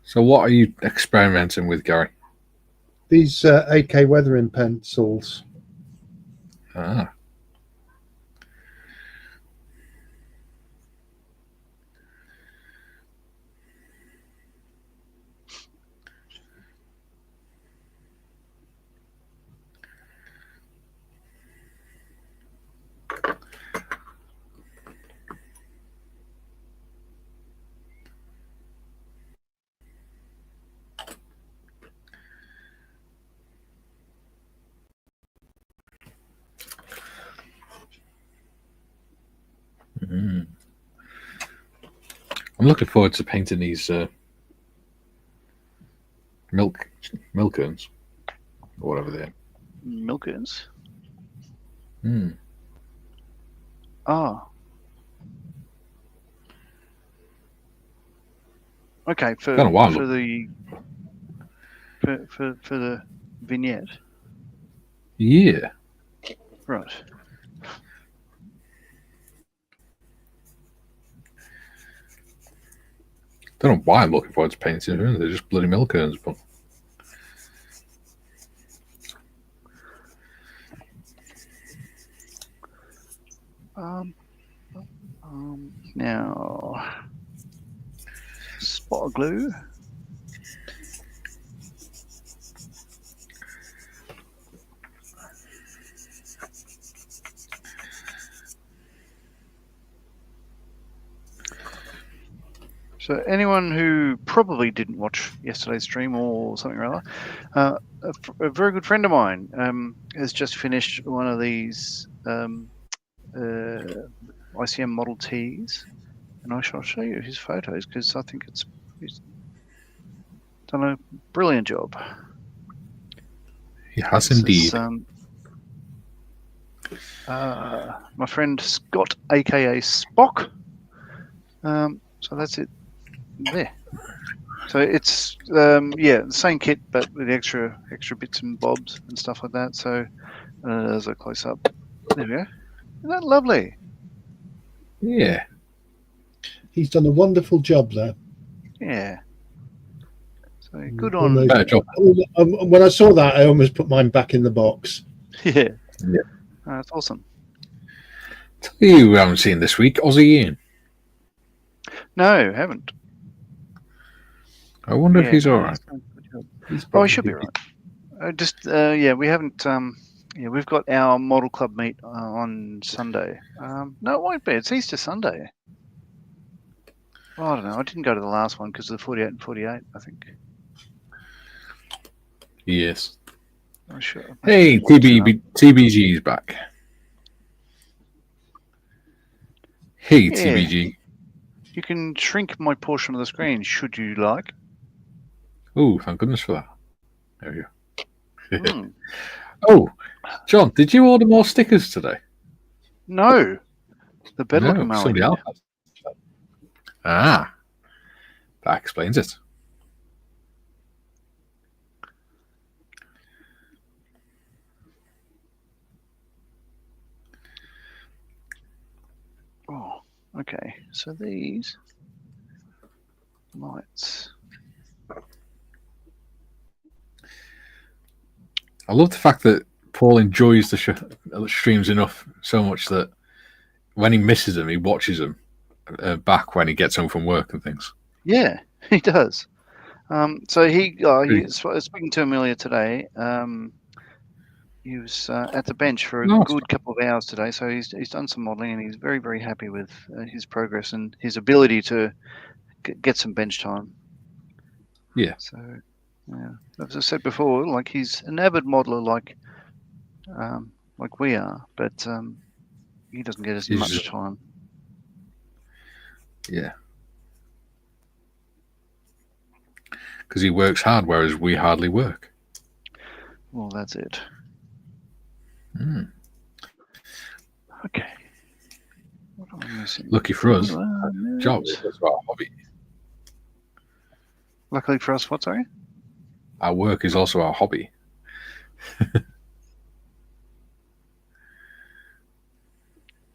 So what are you experimenting with, Gary? These AK weathering pencils. Ah. Mm. I'm looking forward to painting these milk urns or whatever they are. Milkers. Hmm. Oh. Okay, for Been a while. the for the vignette. Yeah. Right. Don't know why I'm looking forward to painting them. They're just bloody milk urns, but Now spot of glue. So anyone who probably didn't watch yesterday's stream or something or other, a very good friend of mine has just finished one of these ICM Model Ts, and I shall show you his photos because I think he's done a brilliant job. he has This indeed. is, my friend Scott, aka Spock. So that's it there. So it's the same kit but with extra bits and bobs and stuff like that. So there's a close up. There we go. Isn't that lovely? Yeah. He's done a wonderful job there. Yeah. So good on. Almost, Better job. when I saw that, I almost put mine back in the box. Yeah. Yeah. That's awesome. Tell you who we haven't seen this week, Aussie Ian. No, haven't. I wonder if he's all right. Oh, he should be right. We haven't. We've got our model club meet on Sunday. No, it won't be. It's Easter Sunday. Well, I don't know. I didn't go to the last one because of the 48 and 48, I think. Yes. I'm sure. Hey, TBG's back. Hey, Yeah. TBG. You can shrink my portion of the screen, should you like. Oh, thank goodness for that. There we go. Mm. Oh, John, did you order more stickers today? No. The better looking man. Somebody else has. Ah, that explains it. Oh, okay. So these lights. I love the fact that Paul enjoys the streams enough so much that when he misses them, he watches them back when he gets home from work and things. Yeah, he does. So he speaking to him earlier today. He was at the bench for a good couple of hours today. So he's done some modelling and he's very, very happy with his progress and his ability to get some bench time. Yeah. So, yeah, as I said before, like he's an avid modeler, like we are, but he doesn't get as much time. Yeah. Because he works hard, whereas we hardly work. Well, that's it. Mm. Okay. What am I missing? Lucky for us, jobs is our hobby. Luckily for us, what, sorry? Our work is also our hobby.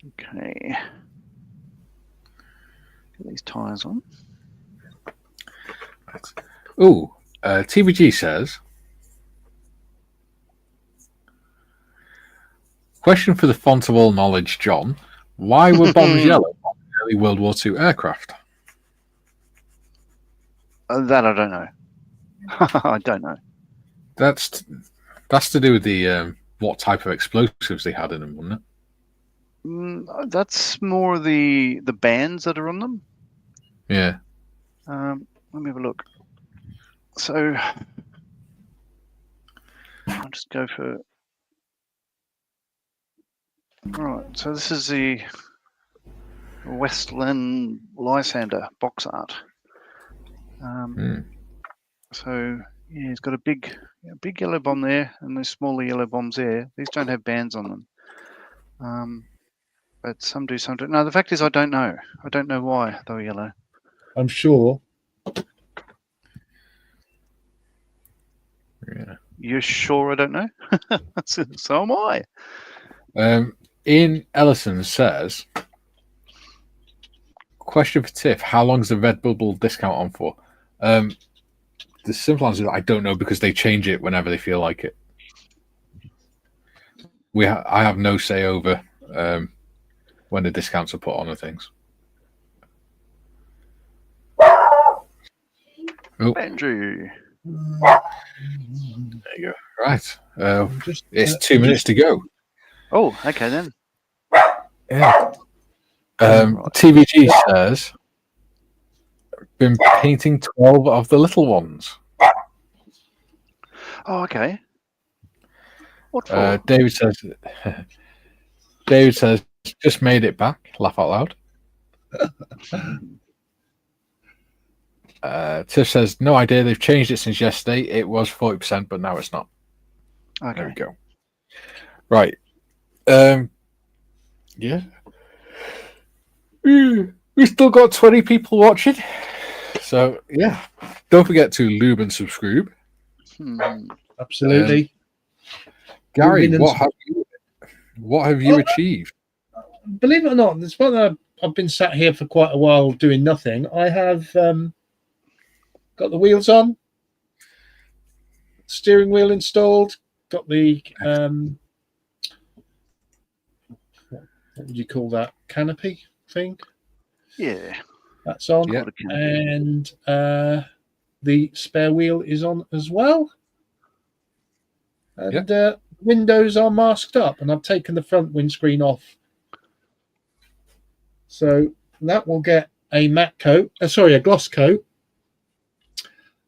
Okay. Get these tires on. Ooh, TVG says, question for the font of all knowledge, John. Why were bombs yellow on early World War II aircraft? That I don't know. I don't know. That's to do with the what type of explosives they had in them, wasn't it? That's more the bands that are on them. Yeah. Let me have a look. So I'll just go for. Right. So this is the Westland Lysander box art. So yeah, he's got a big yellow bomb there, and there's smaller yellow bombs there. These don't have bands on them, but some do, some don't. No, the fact is, I don't know. I don't know why they were yellow. I'm sure. Yeah. You're sure I don't know? So am I. Ian Ellison says, question for Tiff, how long is the Red Bubble discount on for? The simple answer is I don't know, because they change it whenever they feel like it. I have no say over when the discounts are put on and things. Oh. Andrew. There you go. Right. It's 2 minutes to go. Oh, okay then. Yeah. TVG says, been painting 12 of the little ones. Oh, okay. What for? David says, just made it back. Laugh out loud. Tiff says, no idea. They've changed it since yesterday. It was 40%, but now it's not. Okay. There we go. Right. Yeah. We've still got 20 people watching. So, yeah. Don't forget to lube and subscribe. Absolutely. Gary, what have you achieved? Believe it or not, this one I've been sat here for quite a while doing nothing. I have got the wheels on, steering wheel installed, got the what would you call that, canopy thing? Yeah, that's on. Yeah. And the spare wheel is on as well. And windows are masked up, and I've taken the front windscreen off. So that will get a matte coat, a gloss coat.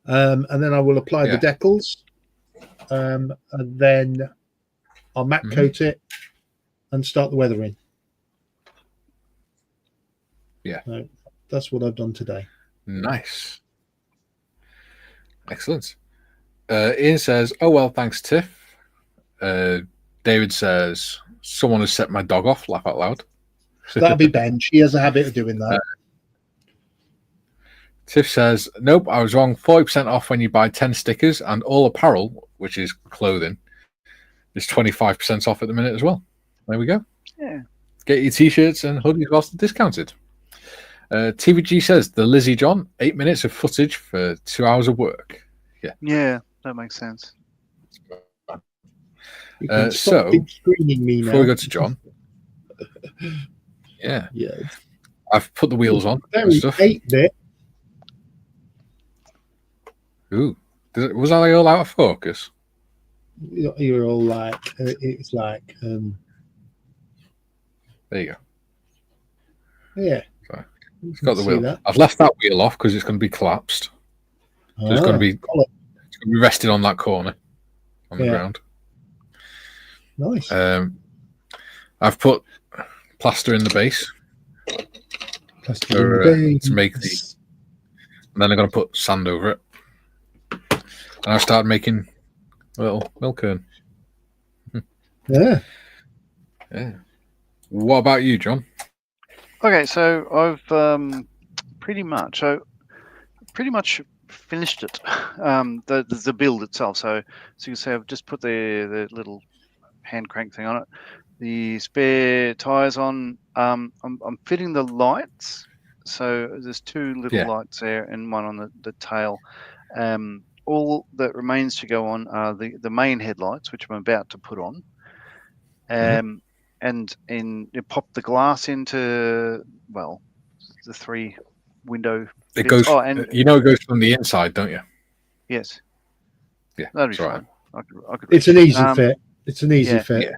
And then I will apply the decals. And then I'll matte coat it and start the weathering. Yeah. So that's what I've done today. Nice. Excellent. Ian says, oh, well, thanks, Tiff. David says, someone has set my dog off. Laugh out loud. That'll be Ben. She has a habit of doing that. Tiff says, nope, I was wrong. 40% off when you buy 10 stickers, and all apparel, which is clothing, is 25% off at the minute as well. There we go. Yeah. Get your t-shirts and hoodies whilst discounted. TVG says, the Lizzie John, 8 minutes of footage for 2 hours of work. Yeah, that makes sense. So, screening me before we go to John, yeah, I've put the wheels on and stuff. 8-bit. Ooh, was I all out of focus? You're all like, it's like, there you go. Yeah. So, it's got the wheel. That. I've left that wheel off because it's going to be collapsed. So it's going to be resting on that corner on the ground. Nice. I've put plaster in the base. To make the, and then I'm going to put sand over it. And I started making a little milk urn. Yeah. What about you, John? Okay, so I've pretty much finished it. The build itself. So you can see I've just put the little hand crank thing on it. The spare tires on. I'm fitting the lights. So there's two little Yeah. lights there and one on the tail. All that remains to go on are the main headlights, which I'm about to put on. And you pop the glass into, well, the 3 window It bits. goes. Oh, and It goes from the inside, don't you? yes, Yeah, that'd be it's all right. fine. I could It's an reach it. easy fit. It's an easy yeah. fit.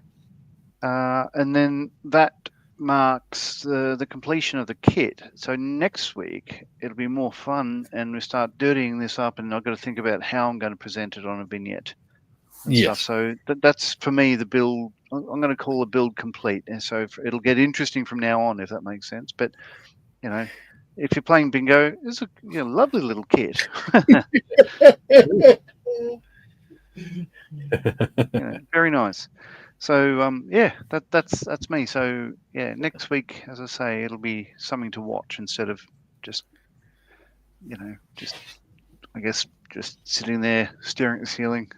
And then that marks the completion of the kit. So next week it'll be more fun, and we start dirtying this up, and I've got to think about how I'm going to present it on a vignette and stuff. So that's for me the build. I'm going to call the build complete, and so it'll get interesting from now on, if that makes sense. But you know, if you're playing bingo, it's a lovely little kit. Very nice. So that's me. So yeah, next week, as I say, it'll be something to watch instead of just I guess just sitting there staring at the ceiling.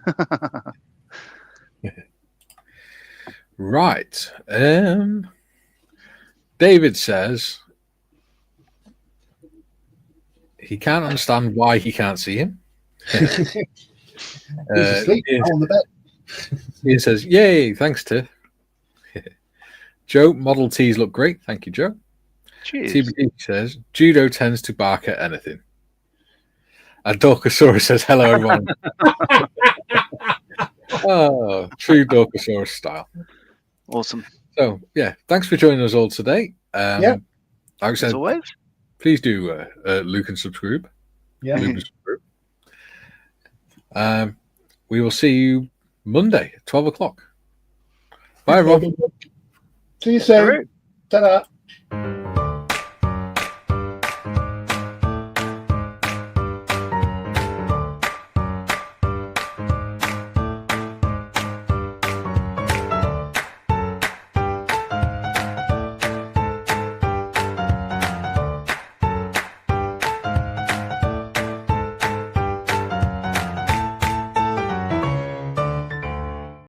Right. David says he can't understand why he can't see him. He's asleep on the bed. He says, "Yay! Thanks, Tiff." Joe, Model Ts look great. Thank you, Joe. Cheers. TBD says judo tends to bark at anything. And Dorkosaurus says, "Hello, everyone." Oh, true Dorkosaurus style. Awesome. So yeah, thanks for joining us all today. Yeah. Like I As said, always. please do Luke and subscribe. Yeah. Luke and subscribe. We will see you Monday at 12 o'clock. Bye, everyone. See you soon. Ta-da.